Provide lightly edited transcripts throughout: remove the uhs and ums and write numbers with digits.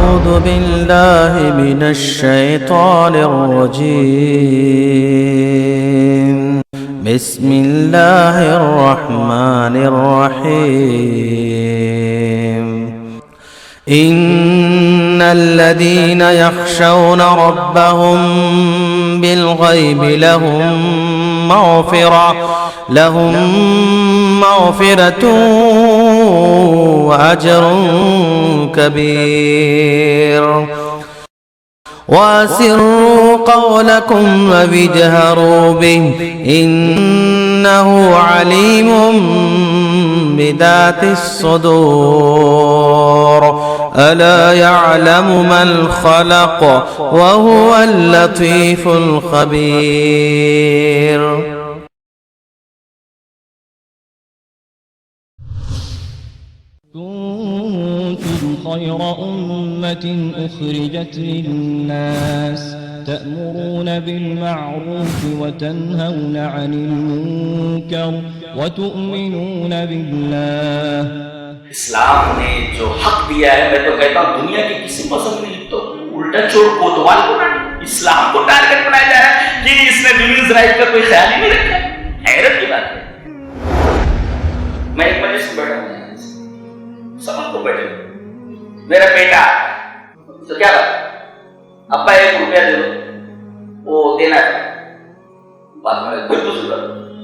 أعوذ بالله من الشيطان الرجيم. بسم الله الرحمن الرحيم. إن الذين يخشون ربهم بالغيب لهم مغفرة وأجر كبير. وأسروا قولكم واجهروا به إنه عليم بذات الصدور. ألا يعلم من خلق وهو اللطيف الخبير. كنتم خير أمة أخرجت للناس تأمرون بالمعروف وتنهون عن المنكر وتؤمنون بالله. اسلام نے جو حق دیا ہے، میں تو کہتا ہوں دنیا کی کسی مذہب میں تو الٹا چور کوتوال کو اسلام کو ٹارگٹ بنایا جا رہا ہے کہ اس نے ویمنز رائٹ کا کوئی خیال ہی نہیں رکھا. حیرت کی بات ہے. میں ایک مجلس میں بیٹھا ہوں، سب کو بیٹھے، میرا بیٹا تو کیا بات، ابا 1 روپیہ دے دو، وہ دینا ہے. بات میں بالکل سن رہا،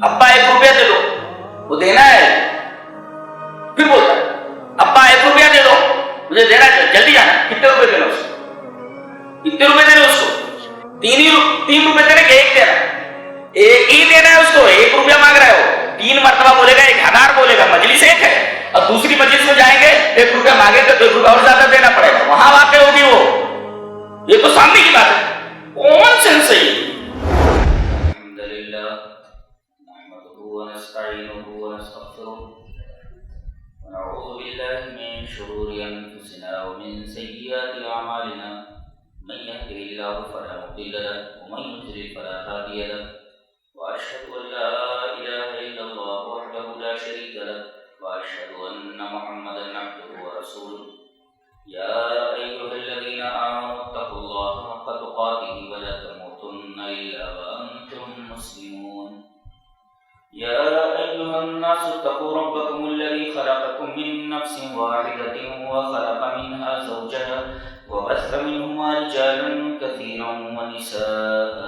ابا 1 روپیہ دے دو، وہ دینا ہے. پھر بولتا ہے ابا 1 روپیہ دے دو، مجھے دینا ہے، جلدی جانا. کتنے روپے دینا اس کو؟ کتنے روپے دینا اس کو؟ 3 روپے دینے کہ 1 دینا؟ 1 ہی دینا ہے اس کو. 1 روپیہ مانگ رہا ہے وہ. 3 مرتبہ بولے گا 1000 بولے گا. مجلس ایک ہے اور دوسری مجلس میں جائیں گے 1 روپیہ مانگے گا تو 1 روپیہ اور زیادہ دینا پڑے گا. وہاں واقع ہوگی وہ. یہ تو سامنے کی بات ہے. کون سینس ہے یہ؟ الحمدللہ نحمدہ ونستعینہ ونستغفرہ ونعوذ باللہ من شرور انفسنا ومن سیئات اعمالنا من يهده الله فلا مضل له ومن يضلل فلا هادي له واشهد ان لا اله الا الله وحده لا شريك له واشهد ان محمدا عبده ورسوله. يا ايها الذين امنوا اتقوا الله حق تقاته ولا تموتن الا وانتم مسلمون. يا ايها الناس اتقوا ربكم الذي خلقكم من نفس واحدة وخلق منها زوجها وبث منهما رجالا كثيرا ونساء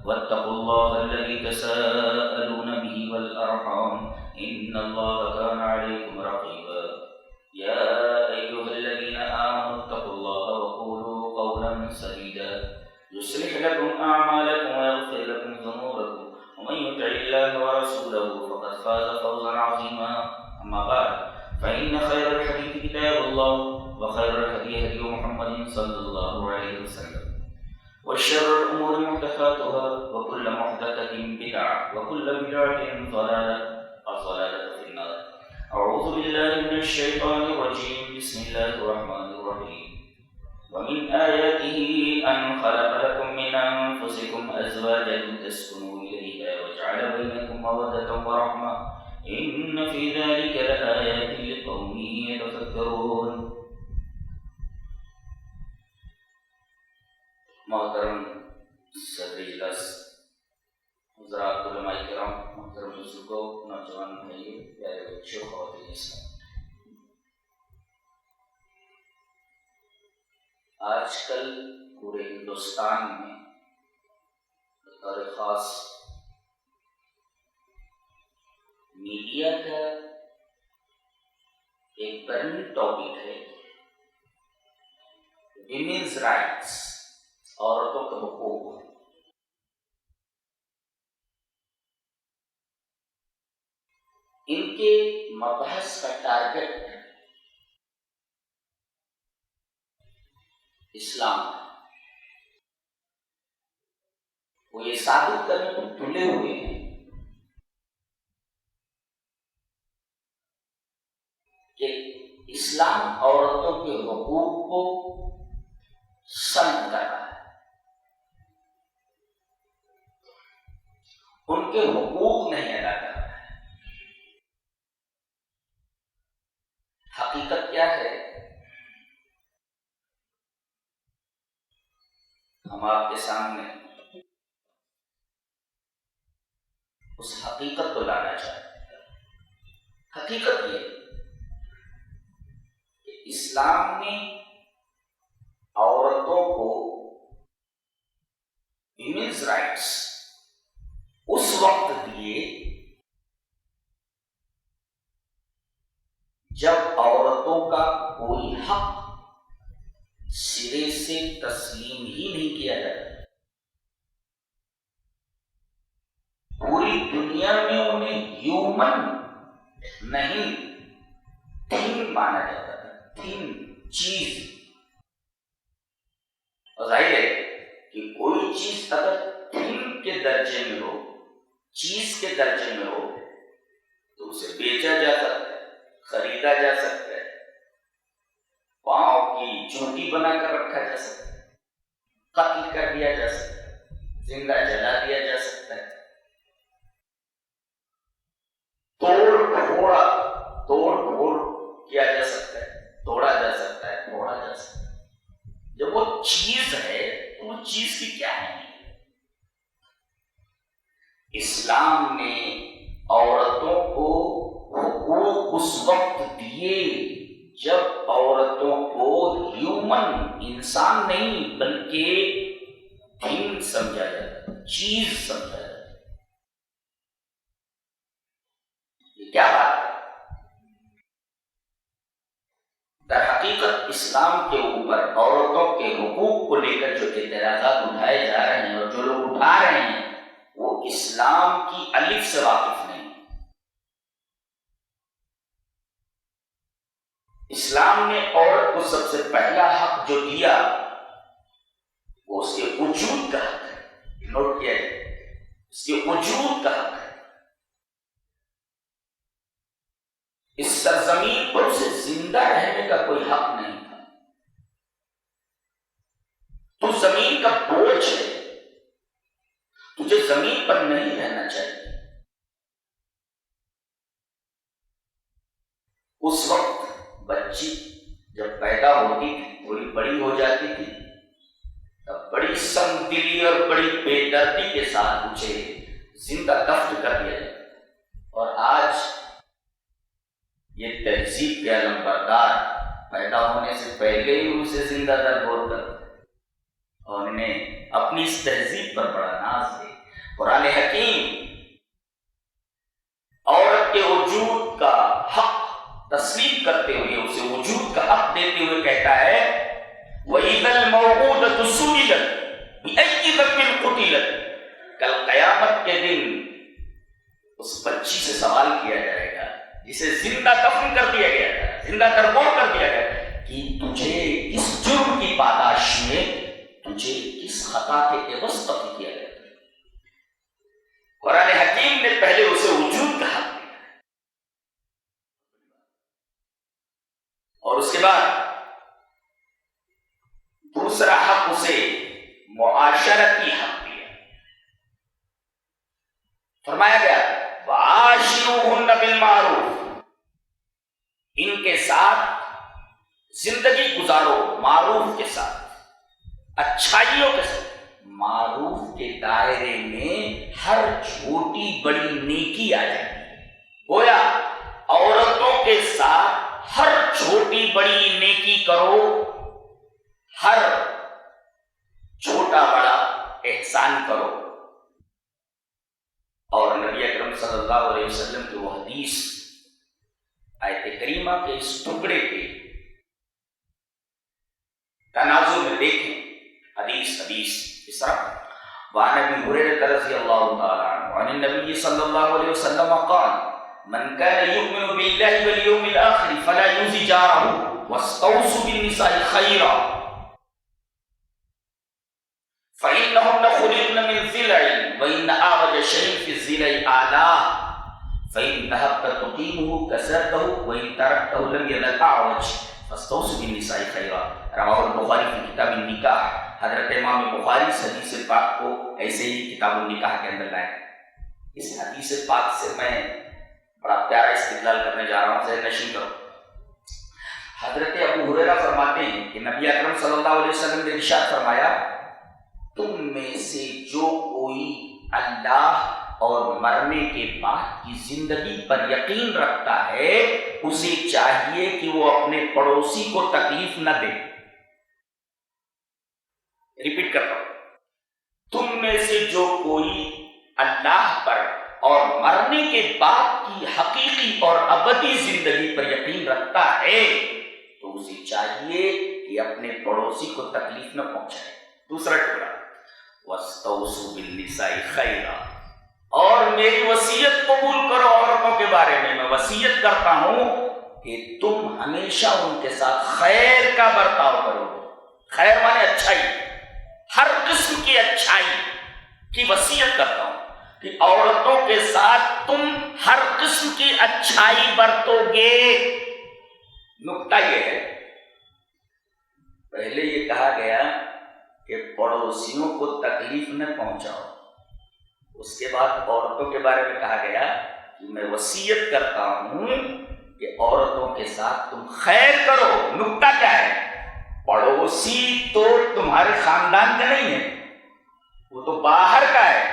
واتقوا الله الذي تساءلون به والأرحام إن الله كان عليكم رقيبا. يا أيها الذين آمنوا اتقوا الله وقولوا قولا سديدا يصلح لكم أعمالكم ويغفر لكم ذنوبكم ومن يطع الله ورسوله فقد فاز فوزا عظيما. أما بعد فإن خير الحديث كتاب الله وخير الهدي هدي محمد صلى الله عليه وسلم وشر الأمور محدثاتها وكل محدثة بدعة وكل بدعة ضلالة والضلالة في النار. أعوذ بالله من الشيطان الرجيم. بسم الله الرحمن الرحيم. ومن آياته أن خلق لكم من أنفسكم أزواجا لتسكنوا إليها وجعل بينكم مودة ورحمة إن في ذلك لآيات لقوم يتفكرون. محترم صدر اجلاس، حضرات علماء کرام، محترم بزرگوں، نوجوان بھائیوں، پیارے بچوں، خواتین اسلام، آج کل پورے ہندوستان میں بطور خاص میڈیا کا ایک برننگ ٹاپک ہے ویمنز رائٹس، عورتوں کا حقوق. ان کے مبحث کا ٹارگٹ اسلام ہے. وہ یہ ثابت کرنے کو تلے ہوئے ہیں کہ اسلام عورتوں کے حقوق کو سلب کر رہا ہے. ان کے حقوق نہیں ادا کر رہا ہے. حقیقت کیا ہے ہم آپ کے سامنے اس حقیقت کو لانا چاہتے ہیں۔ حقیقت یہ کہ اسلام نے عورتوں کو ویمنز رائٹس اس وقت دیے جب عورتوں کا کوئی حق سرے سے تسلیم ہی نہیں کیا جاتا۔ پوری دنیا میں انہیں ہیومن نہیں تھنگ مانا جاتا تھا، تھنگ، چیز۔ ظاہر ہے کہ کوئی چیز اگر تھنگ کے درجے میں ہو، چیز کے درجے میں ہو، تو اسے بیچا جا سکتا ہے، خریدا جا سکتا ہے، پاؤں کی چوٹی بنا کر رکھا جا سکتا ہے، قتل کر دیا جا سکتا ہے، زندہ جلا دیا جا سکتا ہے، توڑ پھوڑ کیا جا سکتا ہے، توڑا جا سکتا ہے، پھوڑا جا سکتا ہے۔ جب وہ چیز ہے تو وہ چیز کی کیا ہے؟ اسلام نے عورتوں کو حقوق اس وقت دیے جب عورتوں کو ہیومن، انسان نہیں بلکہ تھنگ سمجھا جاتا، چیز سمجھا جاتا۔ یہ کیا بات ہے؟ در حقیقت اسلام کے اوپر عورتوں کے حقوق کو لے کر جو اعتراضات اٹھائے جا رہے ہیں اور جو لوگ اٹھا رہے ہیں وہ اسلام کی الف سے واقف نہیں۔ اسلام نے عورت کو سب سے پہلا حق جو دیا وہ اس کے وجود کا حق ہے۔ نوٹ کیا جائے، اس کے وجود کا حق ہے۔ اس سرزمین پر اسے زندہ رہنے کا کوئی حق نہیں تھا۔ تو زمین کا بوجھ ہے، تجھے زمین پر نہیں رہنا چاہیے۔ اس وقت بچی جب پیدا ہوتی تھی، تھوڑی بڑی ہو جاتی تھی، تب بڑی سنگ دلی اور بڑی بے دردی کے ساتھ اسے زندہ دفن کر دیا جاتا۔ اور آج یہ تہذیب کے علم بردار پیدا ہونے سے پہلے ہی اسے زندہ در بول کر اور انہیں اپنی اس تہذیب پر بڑا ناز ہے۔ قرآن حکیم عورت کے وجود کا حق تسلیم کرتے ہوئے، اسے وجود کا حق دیتے ہوئے کہتا ہے وَإِذَا الْمَوْءُودَةُ سُئِلَتْ بِأَيِّ ذَنبٍ قُتِلَتْ، کل قیامت کے دن اس بچی سے سوال کیا جائے گا جسے زندہ دفن کر دیا گیا تھا، زندہ درگور کر دیا گیا، کہ تجھے کس جرم کی پاداش میں، تجھے کس خطا کے عوض قتل کیا گیا تھا۔ قرآن حکیم نے پہلے اسے وجود کا حق دیا اور اس کے بعد دوسرا حق اسے معاشرتی حق دیا۔ فرمایا گیا وَعَاشِرُوهُنَّ بِالْمَعْرُوفِ، ان کے ساتھ زندگی گزارو معروف کے ساتھ، اچھائیوں کے ساتھ۔ معروف کے دائرے میں ہر چھوٹی بڑی نیکی آ جاتی ہے۔ گویا عورتوں کے ساتھ ہر چھوٹی بڑی نیکی کرو، ہر چھوٹا بڑا احسان کرو۔ اور نبی اکرم صلی اللہ علیہ وسلم کی وہ حدیث آیت کریمہ کے اس ٹکڑے کے تناظر میں دیکھیں۔ حدیث اس طرح وعن ابی ہریرہ رضی اللہ تعالی عنہ عن النبی صلی اللہ علیہ وسلم قال من كان يؤمن بالله واليوم الآخر فلا يؤذي جاره واستوصوا بالنساء خيرا فإنهن خلقن من ضلع وإن أعوج شيء في الضلع أعلاه فإن ذهبت تقيمه كسرته وإن تركته لم يزل أعوج فاستوصوا بالنساء خيرا۔ رواه البخاری فی کتاب النکاح۔ حضرت امام بخاری اس حدیث پاک کو ایسے ہی کتاب النکاح کے اندر لائے۔ اس حدیث پاک سے میں بڑا پیارا استدلال کرنے جا رہا ہوں، ذہن نشین کرو۔ حضرت ابو ہریرہ فرماتے ہیں کہ نبی اکرم صلی اللہ علیہ وسلم نے ارشاد فرمایا تم میں سے جو کوئی اللہ اور مرنے کے بعد کی زندگی پر یقین رکھتا ہے اسے چاہیے کہ وہ اپنے پڑوسی کو تکلیف نہ دے. ریپیٹ کرتا ہوں, تم میں سے جو کوئی اللہ پر اور مرنے کے بعد کی حقیقی اور ابدی زندگی پر یقین رکھتا ہے تو اسے چاہیے کہ اپنے پڑوسی کو تکلیف نہ پہنچائے. دوسرا ٹکڑا, وَاسْتَوْصُوا بِالنِّسَاءِ خَيْرًا, اور میری وصیت قبول کرو عورتوں کے بارے میں. میں وصیت کرتا ہوں کہ تم ہمیشہ ان کے ساتھ خیر کا برتاؤ کرو. خیر مانے اچھائی, ہر قسم کی اچھائی کی وصیت کرتا ہوں کہ عورتوں کے ساتھ تم ہر قسم کی اچھائی برتو گے. نکتہ یہ ہے, پہلے یہ کہا گیا کہ پڑوسیوں کو تکلیف نہ پہنچاؤ, اس کے بعد عورتوں کے بارے میں کہا گیا کہ میں وصیت کرتا ہوں کہ عورتوں کے ساتھ تم خیر کرو. نکتہ کیا ہے, پڑوسی تو تمہارے خاندان کا نہیں ہے, وہ تو باہر کا ہے.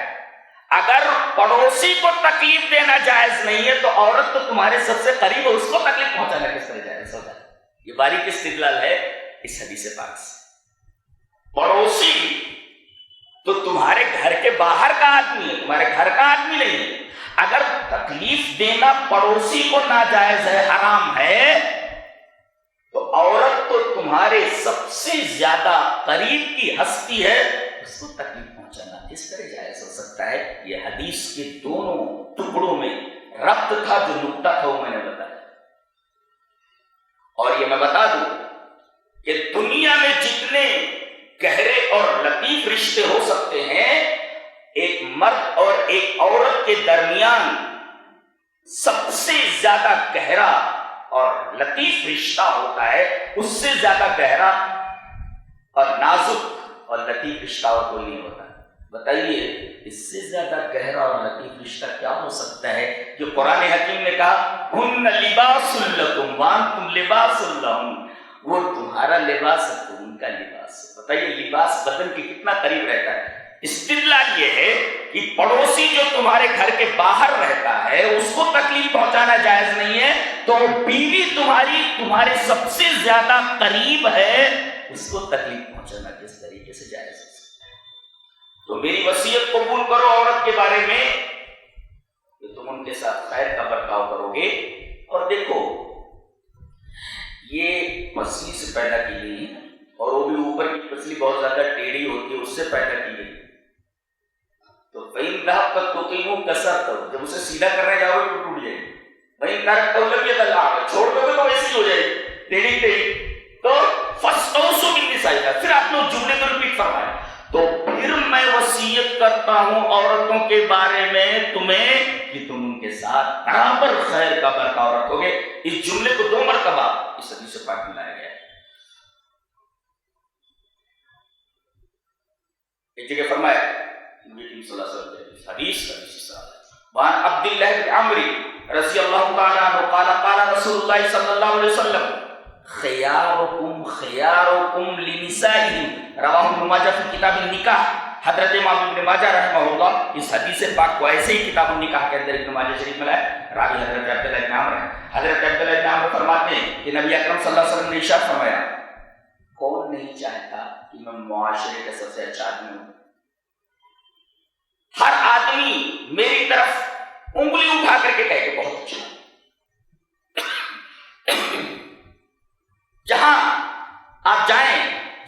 اگر پڑوسی کو تکلیف دینا جائز نہیں ہے تو عورت تو تمہارے سب سے قریب ہے, اس کو تکلیف پہنچانا کس طرح جائز ہوگا؟ یہ باریک استدلال ہے اس حدیث پاک سے. پڑوسی تو تمہارے گھر کے باہر کا آدمی ہے, تمہارے گھر کا آدمی نہیں ہے. اگر تکلیف دینا پڑوسی کو ناجائز ہے, حرام ہے, تو عورت تو تمہارے سب سے زیادہ قریب کی ہستی ہے, اس کو تکلیف پہنچانا کس طرح جائز ہو سکتا ہے؟ یہ حدیث کے دونوں ٹکڑوں میں ربط تھا, جو نکتہ تھا وہ میں نے بتایا. اور یہ میں بتا دوں کہ دنیا میں جتنے گہرے اور لطیف رشتے ہو سکتے ہیں, ایک مرد اور ایک عورت کے درمیان سب سے زیادہ گہرا اور لطیف رشتہ ہوتا ہے, اس سے زیادہ گہرا اور نازک اور لطیف رشتہ اور کوئی نہیں ہوتا. بتائیے اس سے زیادہ گہرا اور لطیف رشتہ کیا ہو سکتا ہے جو قرآن حکیم نے کہا ہن لباس لکم وانتم لباس لہم, وہ تمہارا لباس ہے, تم ان کا لباس ہے. بتائیے لباس بدن کے کتنا قریب رہتا ہے. استدلال یہ ہے کہ پڑوسی جو تمہارے گھر کے باہر رہتا ہے اس کو تکلیف پہنچانا جائز نہیں ہے, تو بیوی تمہارے سب سے زیادہ قریب ہے, اس کو تکلیف پہنچانا کس طریقے سے جائز ہے؟ تو میری وصیت قبول کرو عورت کے بارے میں کہ تم ان کے ساتھ خیر کا برتاؤ کرو گے. اور دیکھو یہ پسلی سے پیدا کی گئی ہے, اور وہ بھی اوپر کی پسلی بہت زیادہ ٹیڑھی ہوتی ہے, اس سے پیدا کی گئی. تو فَإِن ذَهَبْتَ تُقِيمُ كَسَرْتَهُ, جب اسے سیدھا کرنے جاؤ گے تو ٹوٹ جائے گی. وَإِن تَرَكْتَهُ لَمْ يَتَغَيَّرْ, چھوڑ دو گے تو ویسی ہو جائے گی, ٹیڑھی ٹیڑھی. تو فَاسْتَوْصُوا بِالنِّسَاءِ, پھر آپ لوگ جملے کو ریپیٹ فرمائیں. تو پھر میں وصیت کرتا ہوں عورتوں کے بارے میں تمہیں کہ تم ان کے ساتھ برابر خیر کا برتاؤ رکھو گے. اس جملے کو 2 مرتبہ اس حدیث پاک میں لایا گیا ہے. ایک جگہ فرمایا نبی صلی اللہ علیہ وسلم حدیث وعن عبد الله بن عمرو رضی اللہ تعالی عنہ قال قال رسول اللہ صلی اللہ علیہ وسلم خیارکم خیارکم لنسائهم رواہ ابن ماجہ فی کتاب النکاح. حضرت امام ابن ماجہ رحمہ اللہ اس حدیث پاک کو ایسے ہی کتاب النکاح کے اندر ابن ماجہ شریف میں لائے. راوی حضرت عبداللہ بن عمرو ہے. حضرت عبداللہ بن عمرو فرماتے ہیں کہ نبی اکرم صلی اللہ علیہ وسلم نے ارشاد فرمایا کون نہیں چاہتا کہ میں معاشرے کا سب سے اچھا آدمی ہوں. ہر آدمی میری طرف انگلی اٹھا کر کے کہے کہ بہت اچھا. جہاں آپ جائیں,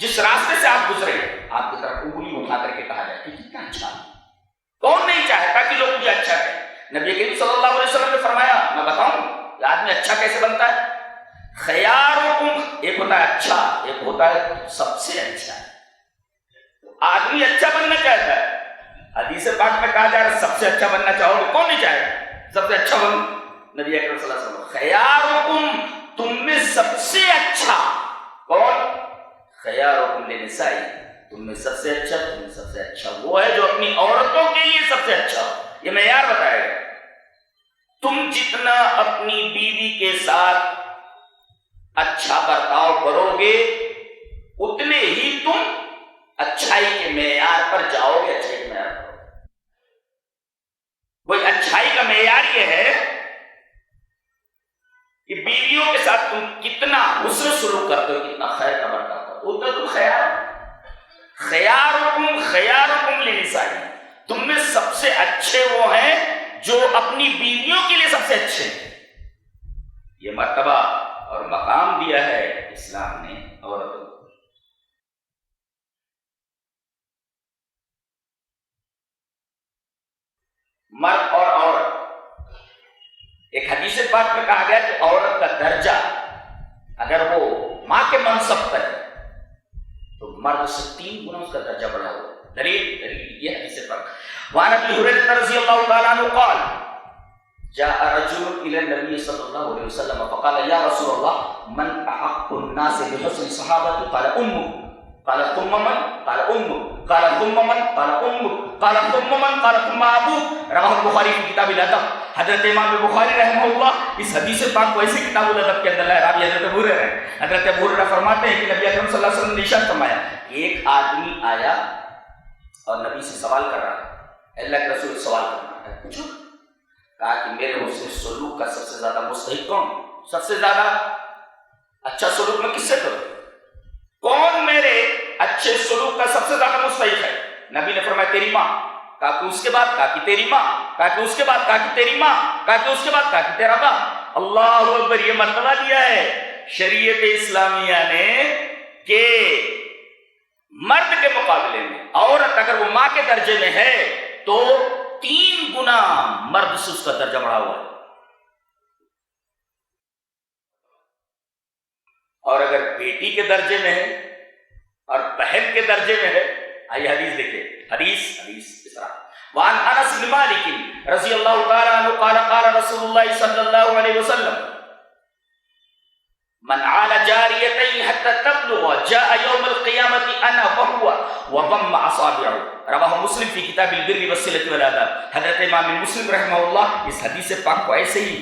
جس راستے سے آپ گزرے, آپ کی طرف انگلی اٹھا کر کے کہا جائے کہ کتنا اچھا. کون نہیں چاہتا کہ لوگ مجھے اچھا کہیں. نبی کریم صلی اللہ علیہ وسلم نے فرمایا میں بتاؤں کہ آدمی اچھا کیسے بنتا ہے. خیارکم, ایک ہوتا ہے اچھا, ایک ہوتا ہے سب سے اچھا. آدمی اچھا بننا چاہتا ہے. حدیث پاک میں کہا جا رہا ہے سب سے اچھا بننا چاہو گے, کون نہیں چاہے گا سب سے اچھا بنو. نبی اکرم صلی اللہ علیہ وسلم خیارکم, تم میں سب سے اچھا کون. خیارکم لنسائی, تم میں سب سے اچھا, تم میں سب سے اچھا وہ ہے جو اپنی عورتوں کے لیے سب سے اچھا ہو. یہ معیار بتایا گیا. تم جتنا اپنی بیوی کے ساتھ اچھا برتاؤ کرو گے اتنے ہی تم اچھائی کے معیار پر پر جاؤ گے اچھائی کا معیار کرو. کوئی اچھائی کا معیار یہ ہے کہ بیویوں کے ساتھ تم کتنا حسن سلوک کرتے ہو, کتنا خیر کا برتاؤ کرتے ہو. تو تم خیارکم لنسائہم, تم میں سب سے اچھے وہ ہیں جو اپنی بیویوں کے لیے سب سے اچھے ہیں. یہ مرتبہ اور مقام دیا ہے اسلام نے عورتوں کو. مرد اور عورت, ایک حدیث پاک میں کہا گیا کہ عورت کا درجہ اگر وہ ماں کے منصب پر ہے تو مرد سے 3 گنا اس کا درجہ بڑھا ہوا. دلیل یہ حدیث پاک. وعن ابی ہریرہ رضی اللہ تعالی عنہ قال جاء رجل الى النبي صلى الله عليه وسلم فقال يا رسول الله من احق الناس بحسن صحابتي قال امك قال ثم من قال امك قال ثم من قال امك قال ثم من قال ثم ابوك. رواه البخاری فی کتاب الادب. حضرت امام بخاری رحمہ اللہ اس حدیث پاک کو ایسے کتاب الادب کے اندر لائے. راوی حضرت ابو ہریرہ ہیں. حضرت ابو ہریرہ فرماتے ہیں کہ نبی اکرم صلی اللہ علیہ وسلم نے ارشاد فرمایا, ایک آدمی آیا اور نبی سے سوال کر رہا ہے, اللہ کے رسول سوال کرنا ہے, پوچھو. کہا کہ میرے حسن سلوک کا سب سے زیادہ مستحق کون, سب سے زیادہ اچھا سلوک میں کس سے کروں, کون میرے اچھے سلوک کا سب سے زیادہ مستحق ہے. نبی نے فرمایا تیری ماں. کہا کہ اس کے بعد, کہا کہ تیری ماں. کہا کہ اس کے بعد, کہا کہ تیری ماں. کہا کہ اس کے بعد, کہا کہ تیرا باپ. اللہ اکبر. یہ مرتبہ دیا ہے شریعت اسلامیہ نے کہ مرد کے مقابلے میں عورت اگر وہ ماں کے درجے میں ہے تو 3 گنا مرد سے اس کا درجہ بڑھا ہوا ہے. اور اگر بیٹی کے درجے میں ہے اور بہن کے درجے میں ہے, آئیے حدیث دیکھیں. حدیث اس طرح. وعن انس بن مالک رضی اللہ تعالی عنہ قال قال رسول اللہ صلی اللہ علیہ وسلم من عال جاریتین حتی تبلغ جاء یوم القیامت انا وهو وضم اصابعه. رواہ مسلم فی کتاب البر والصلۃ والآداب. حضرت امام مسلم رحمہ اللہ اس حدیث پاک کو ایسے ہی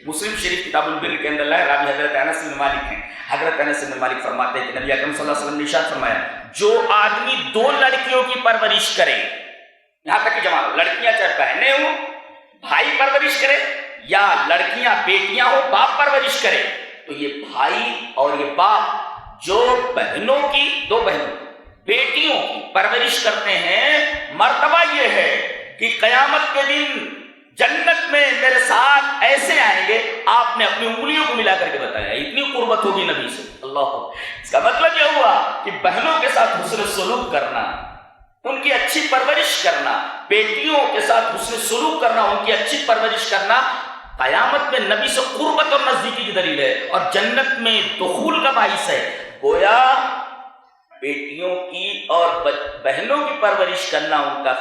مسلم شریف کتاب البر کے اندر لائے. راوی حضرت انس بن مالک ہیں. حضرت انس بن مالک فرماتے ہیں کہ نبی اکرم صلی اللہ علیہ وسلم نے ارشاد فرمایا, جو آدمی 2 لڑکیوں کی پرورش کرے, یہاں تک کہ جماعت لڑکیاں چاہے بہنیں ہوں بھائی پرورش کرے, یا لڑکیاں بیٹیاں ہوں باپ پرورش کرے, تو یہ بھائی اور یہ باپ جو بہنوں کی 2 بہنوں بیٹیوں کی پرورش کرتے ہیں, مرتبہ یہ ہے کہ قیامت کے دن جنت میں میرے ساتھ ایسے آئیں گے. آپ نے اپنی انگلیوں کو ملا کر کے بتایا, اتنی قربت ہوگی نبی سے. اللہ, اس کا مطلب یہ ہوا کہ بہنوں کے ساتھ حسن سلوک کرنا, ان کی اچھی پرورش کرنا, بیٹیوں کے ساتھ حسن سلوک کرنا, ان کی اچھی پرورش کرنا قیامت میں نبی سے قربت اور نزدیکی کی دلیل ہے اور جنت میں دخول کا باعث ہے. گویا بیٹیوں کی اور بہنوں کی پرورش کرنا, ان کا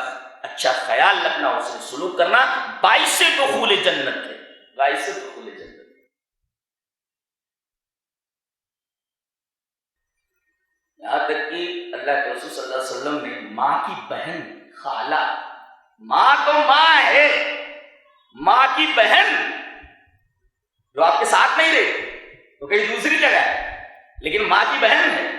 اچھا خیال رکھنا, اسے سلوک کرنا باعث دخول جنت ہے, باعث دخول جنت. یہاں تک کہ اللہ کے رسول صلی اللہ علیہ وسلم نے ماں کی بہن, خالہ, ماں تو ماں ہے, ماں کی بہن جو آپ کے ساتھ نہیں رہتی تو کہیں دوسری جگہ ہے, لیکن ماں کی بہن ہے,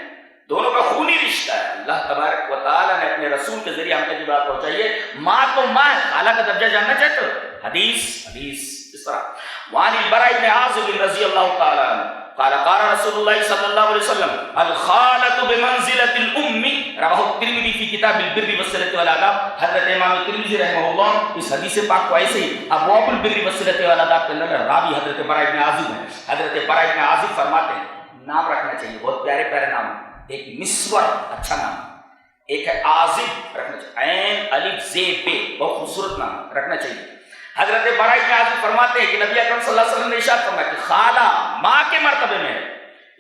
دونوں کا خونی رشتہ ہے. اللہ تبارک و تعالیٰ نے اپنے رسول کے ذریعے ہم تک یہ بات پہنچائی ہے, ماں تو ماں ہے. خالہ کا درجہ جاننا چاہتے ہو؟ حدیث اس طرح. وعن البراء بن عازب رضی اللہ تعالیٰ عنہ قال قال رسول اللہ صلی اللہ علیہ وسلم الخالۃ بمنزلۃ الام. رواہ الترمذی فی کتاب البر والصلۃ والآداب. حضرت امام ترمذی رحمہ اللہ اس حدیث پاک کو ایسے ہی ابواب البر والصلۃ والآداب کے اندر راوی حضرت براء بن عازب ہیں. حضرت براء بن عازب فرماتے ہیں, نام رکھنا چاہیے, بہت پیارے پیارے نام ہیں. ایک مسور, اچھا نام, ایک ہے عازب, رکھنا چاہیے, عین الف ز ب, بہت خوبصورت نام رکھنا چاہیے. حضرت براء بن عازب فرماتے ہیں کہ نبی اکرم صلی اللہ علیہ وسلم نے ارشاد فرمایا کہ خالہ ماں کے مرتبے میں ہے.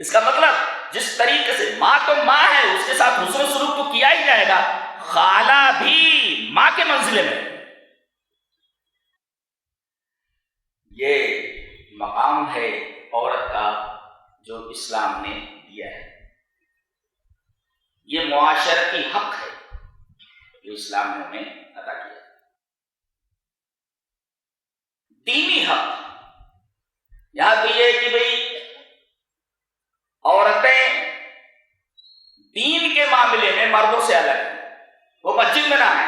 اس کا مطلب جس طریقے سے ماں تو ماں ہے, اس کے ساتھ حسن و سلوک تو کیا ہی جائے گا, خالہ بھی ماں کے منزلے میں. یہ مقام ہے عورت کا جو اسلام نے دیا ہے. یہ معاشرتی حق ہے جو اسلام نے ہمیں عطا کیا. دینی حق, یہاں تو یہ ہے کہ بھئی عورتیں دین کے معاملے میں مردوں سے الگ ہیں, وہ مسجد میں نہ آئے.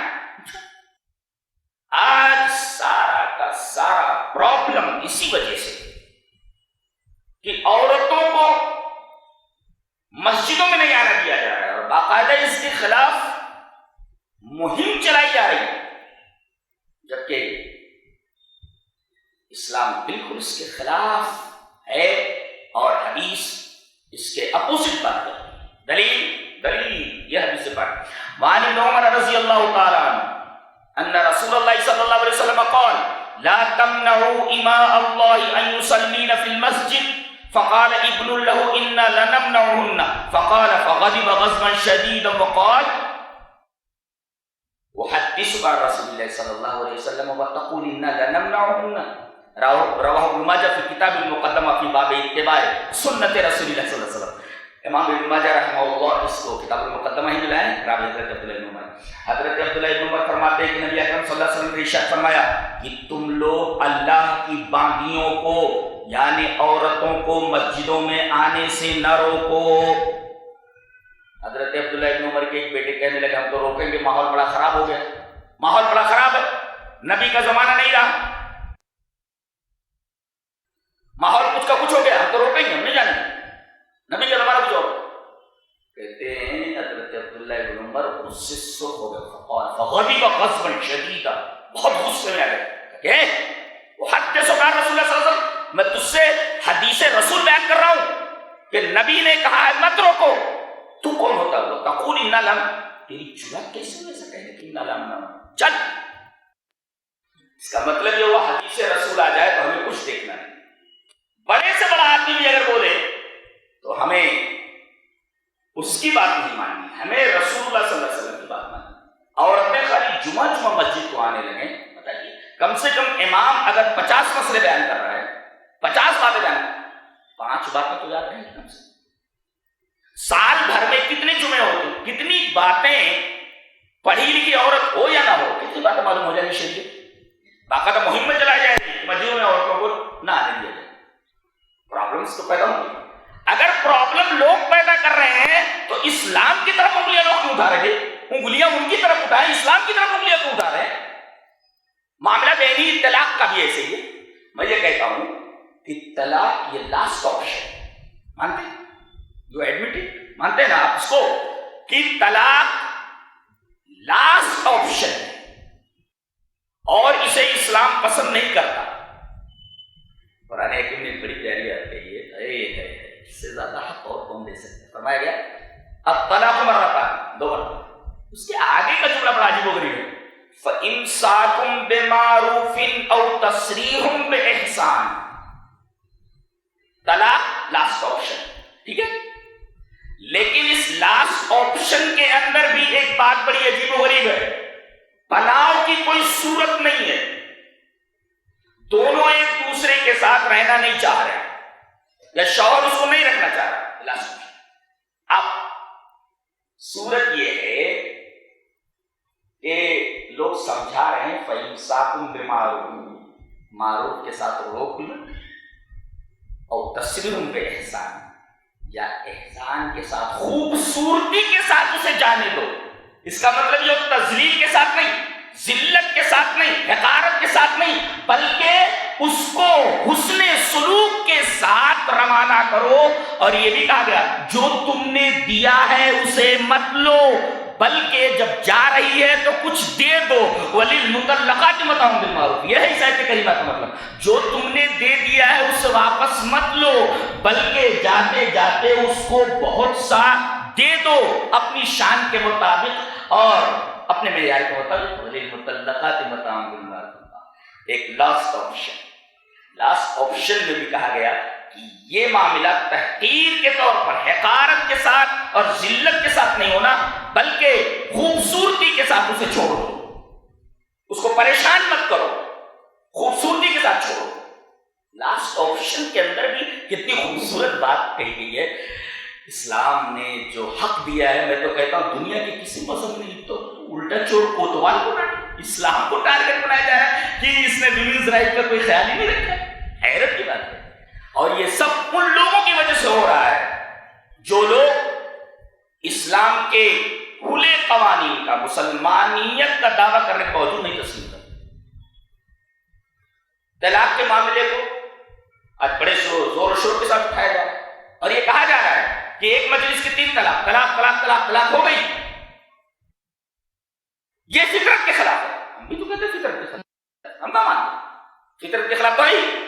آج سارا کا سارا پرابلم اسی وجہ سے کہ عورتوں کو مسجدوں میں نہیں آنا دیا جا رہا ہے، اور باقاعدہ اس کے خلاف مہم چلائی جا رہی ہے، جبکہ اسلام بالکل اس کے خلاف ہے اور حدیث اس کے اپوزٹ بات کرتی ہے. دلیل یہ حدیث پاک وعن ابن عمر رضی اللہ تعالی عنہ ان رسول اللہ صلی اللہ علیہ وسلم قال لا تمنعوا اماء الله ان يصلين في المسجد فقال ابن له انا لنمنعهن فقال فغضب غضبا شديدا وقال احدثك عن رسول الله صلى الله عليه وسلم وتقول انا لنمنعهن رواه ابن ماجہ فی کتاب المقدمہ فی باب اتباع سنت رسول اللہ صلی اللہ علیہ وسلم. امام ابن ماجہ رحمہ اللہ اس کو کتاب المقدمہ ہی ملائے. راوی حضرت عبداللہ ابن عمر، حضرت عبداللہ ابن عمر فرماتے ہیں کہ نبی اکرم صلی اللہ علیہ وسلم نے ارشاد فرمایا کہ تم لوگ اللہ کی باندیوں کو یعنی عورتوں کو مسجدوں میں آنے سے نہ روکو. حضرت عبداللہ ابن عمر کے ایک بیٹے کہنے لگے ہم تو روکیں گے، ماحول بڑا خراب ہو گیا، ماحول بڑا خراب ہے، نبی کا زمانہ نہیں رہا، ماحول کچھ کا کچھ ہو گیا، ہم تو روکیں گے، ہم نہیں جانے گے، نبی کا زمانہ کچھ اور. کہتے ہیں حضرت عبداللہ ابن عمر اس سے سرخ ہو گئے، فغضب غضبا شدیدا، بہت غصے میں آ گئے کہ وحدث عن رسول اللہ صلی اللہ علیہ وسلم، میں تجھ سے حدیث رسول بیان کر رہا ہوں کہ نبی نے کہا ہے مت روکو، تو کون ہوتا ہے؟ تقول انا لم، تیری جرأت کیسے ہو ایسا کہنے کہ انا لم، چل. اس کا مطلب یہ ہوا حدیث رسول آ جائے تو ہمیں کچھ دیکھنا نہیں. بڑے سے بڑا آدمی بھی اگر بولے تو ہمیں اس کی بات نہیں ماننی، ہمیں رسول اللہ صلی اللہ علیہ وسلم کی بات ماننی. اور اپنے خالی جمعہ مسجد کو آنے لگے، بتائیے کم سے کم امام اگر 50 مسئلے بیان کر رہا ہے، 50 باتیں بیان، 5 باتیں تو یاد رہیں کم سے. سال بھر میں کتنے جمعے ہوتے، کتنی باتیں پڑھی لکھی عورت ہو یا نہ ہو، کتنی باتیں معلوم ہو جائیں گی. شریعت باقاعدہ مہم میں چلائی جائے گی مسجدوں میں عورتوں کو نہ آنے دیا جائے. پرابلمس تو پیدا ہوں گی. اگر پرابلم لوگ پیدا کر رہے ہیں تو اسلام کی طرف انگلیاں لوگ کیوں اٹھا رہے ہیں؟ انگلیاں ان کی طرف اٹھائیں، اسلام کی طرف انگلیاں کیوں اٹھا رہے ہیں؟ معاملہ بینی طلاق کا بھی ایسے ہی ہے. میں یہ کہتا ہوں کہ طلاق یہ لاسٹ آپشن، مانتے ہیں؟ جو ایڈمٹڈ مانتے ہیں نا آپ اس کو کہ طلاق لاسٹ آپشن ہے اور اسے اسلام پسند نہیں کرتا. قرآن حکیم نے بڑی پیاری بات کہی ہے، اس سے زیادہ حق اور کون دے سکتے ہیں. فرمایا گیا الطلاق مرتان، 2 مرتبہ. اس کے آگے کا جملہ بڑا عجیب و غریب ہے، فَإِمْسَاكُمْ بِمَعْرُوفٍ أَوْ تَسْرِيحٌ بِإِحْسَانٍ. طلاق لاسٹ آپشن، ٹھیک ہے، لیکن اس لاسٹ آپشن کے اندر بھی ایک بات بڑی عجیب و غریب ہے. پناہ کی کوئی صورت نہیں ہے، دونوں ایک دوسرے کے ساتھ رہنا نہیں چاہ رہے یا شوہر اس کو نہیں رکھنا چاہ رہا. Last option. اب صورت یہ ہے کہ لوگ سمجھا رہے ہیں فَإِمْسَاكُمْ بِمَعْرُوفٍ، معروف کے ساتھ روک لو، اور تسريح بِإِحْسَان، یا احسان کے ساتھ خوبصورتی کے ساتھ اسے جانے دو. اس کا مطلب یہ تذلیل کے ساتھ نہیں، ذلت کے ساتھ نہیں، حقارت کے ساتھ نہیں، بلکہ اس کو حسن سلوک کے ساتھ روانہ کرو. اور یہ بھی کہا گیا جو تم نے دیا ہے اسے مت لو، بلکہ جب جا رہی ہے تو کچھ دے دو. وَلِلْمُطَلَّقَاتِ مَتَاعٌ بِالْمَعْرُوفِ، یہ ہے اس آیت کے کریمہ کا مطلب. جو تم نے دے دیا ہے اسے واپس مت لو، بلکہ جاتے جاتے اس کو بہت سا دے دو اپنی شان کے مطابق اور اپنے معیار کے مطابق. وَلِلْمُطَلَّقَاتِ مَتَاعٌ بِالْمَعْرُوفِ. ایک لاسٹ آپشن، لاسٹ آپشن میں بھی کہا گیا کہ یہ معاملہ تحقیر کے طور پر حقارت کے ساتھ اور ذلت کے ساتھ نہیں ہونا، بلکہ خوبصورتی کے ساتھ اسے چھوڑو، اس کو پریشان مت کرو، خوبصورتی کے ساتھ چھوڑو. لاسٹ آپشن کے اندر بھی کتنی خوبصورت بات کہی گئی ہے. اسلام نے جو حق دیا ہے، میں تو کہتا ہوں دنیا کے کسی مذہب نے تو الٹا چور کوتوال کو اسلام کو ٹارگٹ بنایا جا رہا ہے کہ اس نے ونیز رائٹ کا کوئی خیال ہی نہیں رکھا. حیرت کی بات ہے. اور یہ سب ان لوگوں کی وجہ سے ہو رہا ہے جو لوگ اسلام کے کھلے قوانین کا، مسلمانیت کا دعویٰ کرنے کے باوجود نہیں تسلیم کرتے۔ طلاق کے معاملے کو آج بڑے زور و شور کے ساتھ اٹھایا جا رہا ہے، اور یہ کہا جا رہا ہے کہ ایک مجلس کی 3 طلاق طلاق طلاق طلاق طلاق ہو گئی۔ یہ فطرت کے خلاف ہے۔ ہم بھی تو کہتے ہیں فطرت کے خلاف، ہم کیا مانتے ہیں؟ فطرت کے خلاف تو نہیں،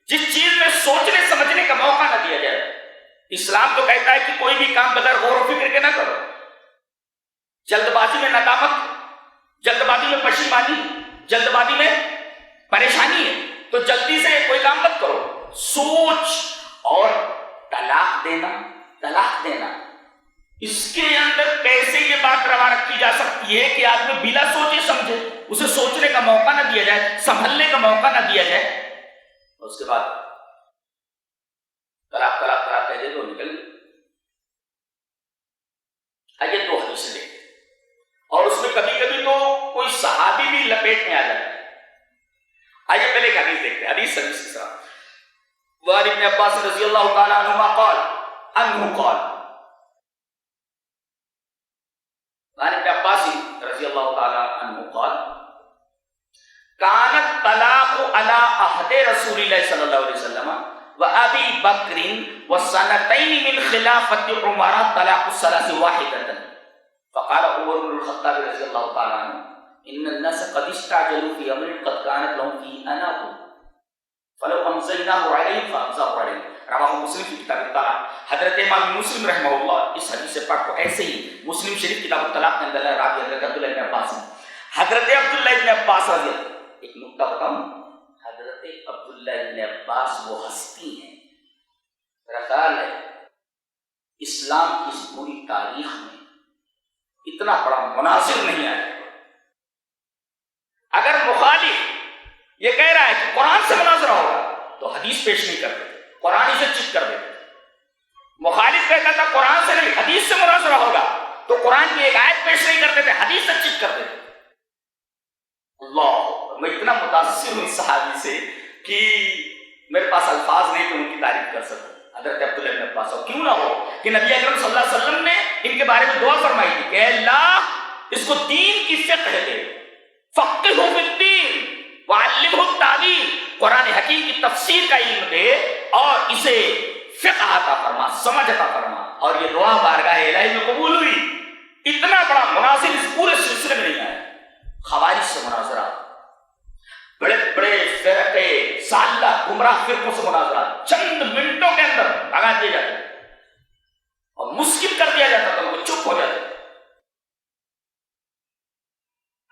جس چیز میں سوچنے سمجھنے کا موقع نہ دیا جائے۔ اسلام تو کہتا ہے کہ کوئی بھی کام بغیر غور و فکر کے نہ کرو، جلد بازی میں ندامت، جلد بازی میں پشیمانی، جلد بازی میں پریشانی ہے، تو جلدی سے کوئی کام مت کرو، سوچ اور طلاق دینا اس کے اندر کیسے یہ بات روا رکھی جا سکتی ہے کہ آدمی بلا سوچے سمجھے، اسے سوچنے کا موقع نہ دیا جائے، سنبھلنے کا موقع نہ دیا جائے، اس کے بعد طلاق طلاق طلاق کہہ دے تو نکل گئی۔ آئیے 2 حدیثیں دیکھیں، اور اس میں کبھی کبھی تو کوئی صحابی بھی لپیٹ میں آ جاتا ہے۔ آئیے پہلے ایک حدیث دیکھتے ہیں، حدیث سنی سے وعن ابن عباس رضی اللہ تعالی عنہما قال وعن ابن عباس رضی اللہ تعالی عنہ قال كانت طلاق على عهد رسول الله صلی اللہ علیہ وسلم وابی بکر وسنتين من خلافة عمر طلاق الثلاث واحدة فقال عمر بن الخطاب رضی اللہ تعالی عنہ ان الناس قد استعجلوا في امر قد كانت لهم فيه اناة فلو امزيناه عليهم فامزاه عليهم رواہ مسلم کی کتاب الطلاق۔ حضرت امام مسلم رحمہ اللہ اس حدیث پاک کو ایسے ہی مسلم شریف کتاب الطلاق کے اندر راوی حضرت عبداللہ ابن عباس حضرت عبداللہ ابن عباس رضی اللہ، ایک نکتہ بتاؤں، حضرت عبداللہ ابن عباس وہ ہستی ہیں، میرا خیال ہے اسلام کی اس پوری تاریخ میں اتنا بڑا مناظر نہیں آیا۔ اگر مخالف یہ کہہ رہا ہے کہ قرآن سے مناظرہ ہوگا تو حدیث پیش نہیں کرتے، قرآن اسے چٹ کر دیتے۔ مخالف کہتا تھا قرآن سے نہیں حدیث سے مناظرہ ہوگا تو قرآن کی ایک آیت پیش نہیں کرتے تھے، حدیث سے چٹ کرتے تھے۔ اللہ، میں اتنا متاثر ہوں اس صحابی سے کہ میرے پاس الفاظ نہیں کہ ان کی تعریف کر سکوں۔ حضرت عبداللہ ابن عباس، اور کیوں نہ ہو کہ نبی اکرم صلی اللہ علیہ وسلم نے ان کے بارے میں دعا فرمائی تھی کہ اے اللہ اس کو دین کی فقہ دے، فقہہ فی الدین وعلمہ التاویل، قرآن حکیم کی تفسیر کا علم دے اور اسے فقہ عطا فرما، سمجھ عطا فرما۔ اور یہ دعا بارگاہ الہی میں قبول ہوئی۔ اتنا بڑا مناظر اس پورے سلسلے میں نہیں آیا۔ خوارج سے مناظرہ، بڑے بڑے فرقے سالہ گمراہ فرقوں سے مناظرہ چند منٹوں کے اندر بھگا دیا جاتا اور مسکل کر دیا جاتا تھا، وہ چپ ہو جاتے۔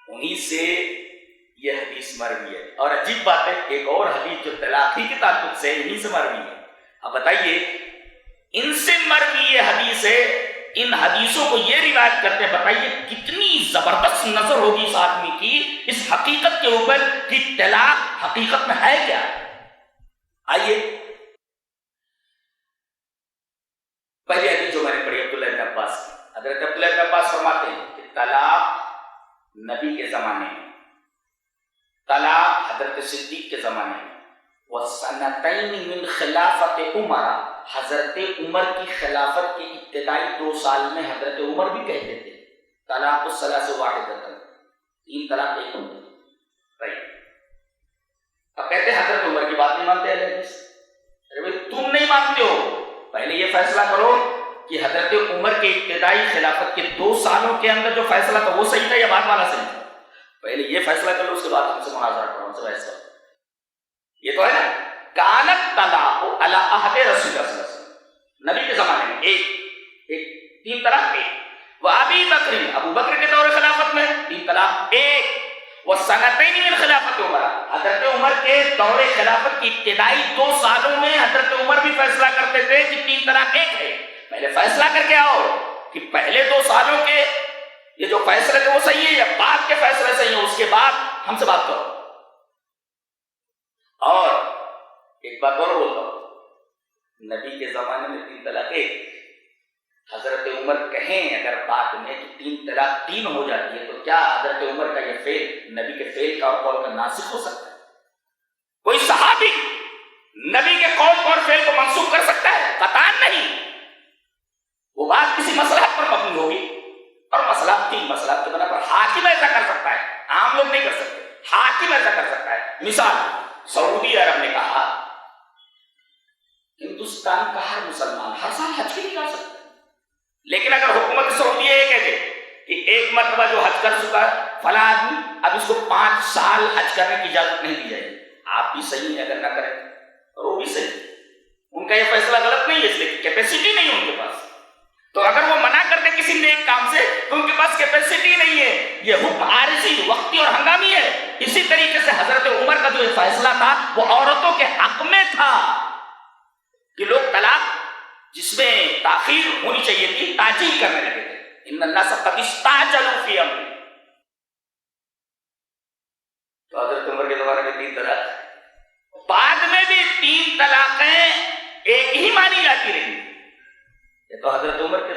انہی سے یہ حدیث مروی ہے۔ اور عجیب بات ہے، ایک اور حدیث جو طلاقی کے تعلق سے انہی سے مروی ہے۔ اب بتائیے ان سے مروی یہ حدیث ہے، ان حدیثوں کو یہ روایت کرتے ہیں، بتائیے کتنی زبردست نظر ہوگی اس آدمی کی اس حقیقت کے اوپر کہ طلاق حقیقت میں ہے کیا۔ آئیے پہلی حدیث جو میں نے پڑھی عبداللہ ابن عباس کی، حضرت عبداللہ ابن عباس فرماتے ہیں کہ طلاق نبی کے زمانے میں، طلاق حضرت صدیق کے زمانے میں، وَسَنَتَيْنِ مِنْ خِلَافَةِ عُمَرَ، حضرت عمر کی خلافت کے ابتدائی 2 سال میں حضرت عمر بھی کہتے تھے طلاق الثلاث واحدۃ، 3 طلاق ایک ہوتی ہے۔ اب کہتے ہیں حضرت عمر کی بات نہیں مانتے ہیں، ارے بھائی تم نہیں مانتے ہو، پہلے یہ فیصلہ کرو کہ حضرت عمر کے ابتدائی خلافت کے 2 سالوں کے اندر جو فیصلہ تھا وہ صحیح تھا یا بعد والا صحیح تھا، پہلے یہ فیصلہ کر لو، اس کے بعد ہم سے مناظرہ کرو، ہم سے بحث کرو۔ یہ تو ہے نا، کانت طلاق علی عہد رسول اللہ صلی اللہ علیہ وسلم، نبی کے زمانے میں ایک 3 طلاق ایک، وابی بکر، ابو بکر کے دور خلافت میں 3 طلاق ایک، وسنتین من خلافت عمر، حضرت عمر کے دور خلافت کی ابتدائی 2 سالوں میں حضرت عمر بھی فیصلہ کرتے تھے کہ 3 طلاق ایک ہے۔ پہلے فیصلہ کر کے آؤ کہ پہلے 2 سالوں کے یہ جو فیصلے تھے وہ صحیح ہے یا بعد کے فیصلے صحیح ہیں، اس کے بعد ہم سے بات کرو۔ اور ایک بات اور بولتا ہوں، نبی کے زمانے میں 3 طلاق ایک، حضرت عمر کہیں اگر بات میں کہ 3 طلاق 3 ہو جاتی ہے تو کیا حضرت عمر کا یہ فعل نبی کے فعل کا اور قول کا ناسخ ہو سکتا ہے؟ کوئی صحابی نبی کے قول اور فعل کو منسوخ کر سکتا ہے؟ قطعاً نہیں۔ وہ بات کسی مصلحت پر مبنی ہوگی اور مسئلہ کے بنا پر حاکم ایسا کر سکتا ہے، عام لوگ نہیں کر سکتے، حاکم ایسا کر سکتا ہے۔ مثال سعودی عرب نے کہا ہندوستان کا ہر مسلمان ہر سال حج کے لیے جا سکتا ہے، لیکن اگر حکومت سعودیہ یہ کہتے کہ ایک مرتبہ جو حج کر چکا ہے فلاں آدمی، اب اس کو 5 سال حج کرنے کی اجازت نہیں دی جائے گی، آپ بھی صحیح ہے اگر نہ کریں اور وہ بھی صحیح، ان کا یہ فیصلہ غلط نہیں ہے، اس لیے کیپیسٹی نہیں ہے ان کے پاس۔ تو اگر وہ منع کرتے کسی نیک کام سے تو ان کے پاس کیپیسٹی نہیں ہے، یہ حکم عارضی، وقتی اور ہنگامی ہے۔ اسی طریقے سے حضرت عمر کا جو فیصلہ تھا وہ عورتوں کے حق میں تھا کہ لوگ طلاق جس میں تاخیر ہونی چاہیے تھی تاجیل کرنے لگے تھے، ان الناس قد استعجلوا فی امر۔ تو حضرت عمر کے زمانے میں 3 طلاق، بعد میں بھی 3 طلاقیں ایک ہی مانی جاتی رہی۔ یہ تو حضرت عمر کے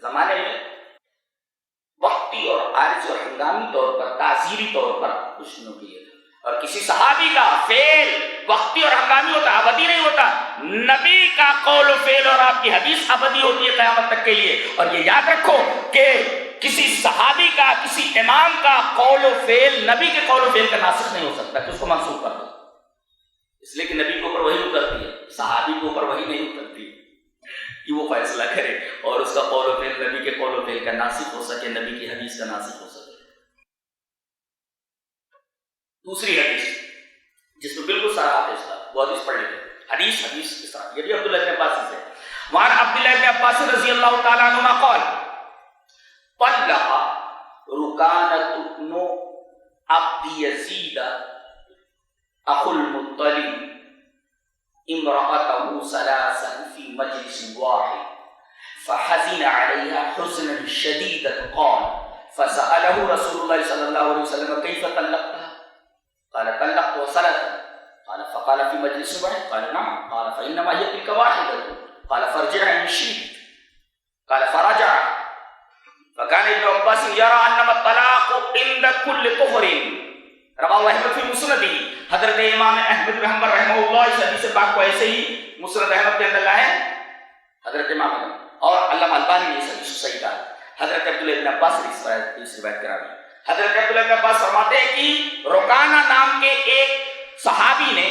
زمانے میں وقتی اور عارضی اور ہنگامی طور پر، تعزیری طور پر کچھ نہ کیا تھا، اور کسی صحابی کا فعل وقتی اور ہنگامی ہوتا، ابدی نہیں ہوتا۔ نبی کا قول و فعل اور آپ کی حدیث ابدی ہوتی ہے قیامت تک کے لیے۔ اور یہ یاد رکھو کہ کسی صحابی کا، کسی امام کا قول و فعل نبی کے قول و فعل کا ناسخ نہیں ہو سکتا کہ اس کو منسوخ کر دو، اس لیے کہ نبی کے اوپر وحی اترتی ہے، صحابی کے اوپر وحی نہیں اترتی کہ وہ فیصلہ کرے اور اس کا قول و فعل نبی کے قول و فعل کا ناسخ ہو سکے، نبی کی حدیث کا ناسخ ہو سکے۔ دوسری حدیث جس میں بالکل صراحت ہے اس کا، وہ حدیث پڑھ لیتے ہیں، حدیث کے ساتھ، یہ بھی عبداللہ بن عباس سے۔ وعن عبداللہ بن عباس رضی اللہ تعالیٰ عنہما قال طلق رکانۃ بن عبد یزید اخو المطلب امرأته 3 في مجلس واحد فحزن عليها حزنا شديدا قال فسأله رسول الله صلى الله عليه وسلم كيف طلقتها؟ قال طلقت 3 قال فقال في مجلس واحد؟ قال نعم قال فإنما هي تلك واحدة قال فارجع إن شئت قال فرجع فكان ابن عباس يرى أنما الطلاق عند كل طهر رواہ احمد فی مسند۔ حضرت امام احمد بن حنبل رحمہ اللہ اس حدیث پاک کو ایسے ہی مسند احمد کے اندر لائے حضرت امام احمد، اور علامہ البانی نے اس حدیث کو صحیح کہا۔ حضرت عبداللہ بن عباس نے اس روایت کرا دی۔ حضرت عبداللہ بن عباس فرماتے ہیں کہ رکانہ نام کے ایک صحابی نے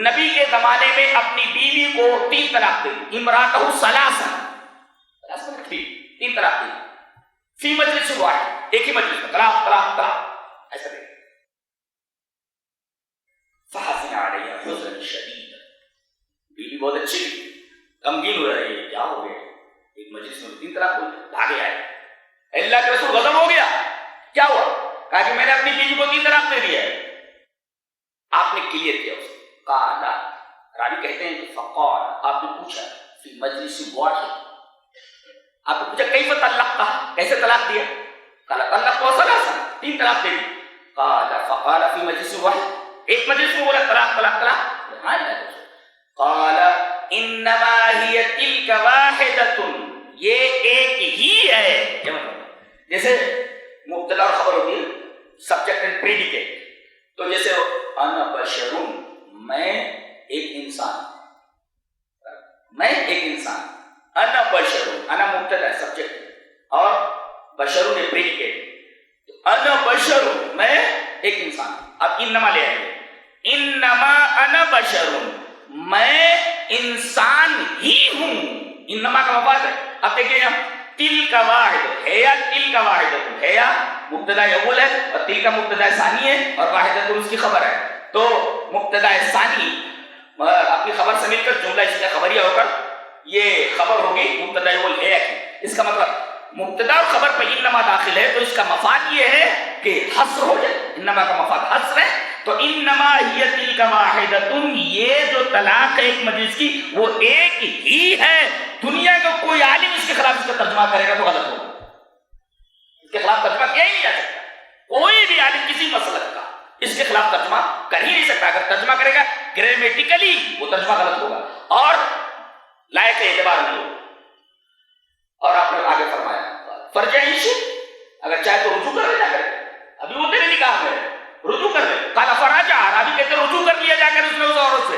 نبی کے زمانے میں اپنی بیوی کو 3 طلاق دی، امرأتہ 3 طلاق دی، فی مجلس واحد، ایک ہی مجلس میں طلاق طلاق طلاق ایسا دے۔ فحزن علیہ حزن شدید، بیوی بہت اچھی غمگین ہو رہی ہے، کیا ہو گیا، ایک مجلس میں 3 طلاق ہوئی، بھاگے آئے، اللہ کے رسول غضب ہو گیا، کیا ہوا؟ کہا کہ میں نے اپنی بیوی کو 3 طلاق دے دیا ہے۔ آپ نے کلیئر کیا اس کو، قال، راوی کہتے ہیں کہ فقال، آپ نے پوچھا فی مجلس واحد، آپ نے پوچھا کیف طلقتها، کیسے طلاق دیا؟ قال طلقت 3 طلاق دے دی۔ قال فقال فی مجلس واحد، ایک مجلس میں بولا طلاق طلاق طلاق۔ قال انما هي تلك واحدة، یہ ایک ہی ہے۔ کیا مطلب؟ جیسے مبتدا اور خبر ہوتی ہے، سبجیکٹ اینڈ پریڈیکیٹ، تو جیسے انا بشر، میں ایک انسان، میں ایک انسان، انا بشر، انا مبتدا ہے سبجیکٹ اور بشر ہے پریڈیکیٹ، انا بشر، میں ایک انسان۔ اب انما لے آئیں گے، انما انا بشر، میں انسان ہی ہوں، انما کا مفاد ہے۔ اب دیکھیں یہاں تلک واحد ہے یا تلک واحد ہے، یا مبتدا اول ہے اور تلک مبتدا ثانی ہے اور واحدۃ اس کی خبر ہے، تو مبتدا ثانی اپنی خبر سے مل کر جملہ اس کا خبریہ ہو کر یہ خبر ہوگی مبتدا اول ہے کی۔ اس کا مطلب مبتدا اور خبر پہ انما داخل ہے تو اس کا مفاد یہ ہے کہ حصر ہو جائے، انما کا مفاد حصر ہے، تو انما ہی تلک واحدۃ، یہ جو طلاق ہے ایک مجلس کی وہ ایک ہی ہے۔ دنیا کا کوئی عالم اس کے خلاف اس کا ترجمہ کرے گا تو غلط ہوگا، اس کے خلاف ترجمہ کیا ہی نہیں جا سکتا، کوئی بھی عالم کسی مسلک کا اس کے خلاف ترجمہ کر ہی نہیں سکتا۔ اگر ترجمہ کرے گا گرامیٹیکلی وہ ترجمہ غلط ہوگا اور لائق اعتبار نہیں ہوگا۔ اور آپ نے آگے فرمایا فرجع ان شئت، اگر چاہے تو رجوع کر لے، جا کر ابھی وہ تیرے نکاح میں رجوع کر لے۔ قال فرجع، ابھی کہتے رجوع کر لیا جا کر اس نے اس عورت سے۔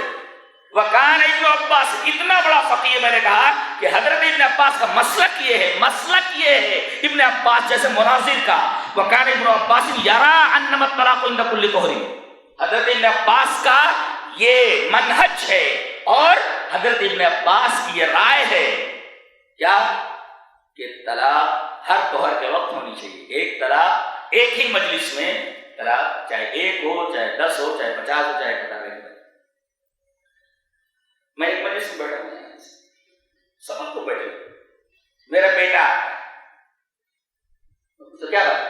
وکان ابن عباس، اتنا بڑا فقیہ میں نے کہا کہ حضرت ابن عباس کا مسلک یہ ہے ابن عباس جیسے مناظر کا، وکان ابن عباس یرا انما الطلاق عند كل طہر، حضرت ابن عباس کا یہ منہج ہے اور حضرت ابن عباس کی یہ رائے ہے کیا کہ طلاق ہر طہر کے وقت ہونی چاہیے، ایک طلاق ایک ہی مجلس میں طلاق چاہے ایک ہو چاہے 10 ہو چاہے 50 ہو چاہے 50 ہو۔ میں ایک مجلس میں بیٹھا ہوں، سب کو بیٹھے، میرا بیٹا تو کیا بات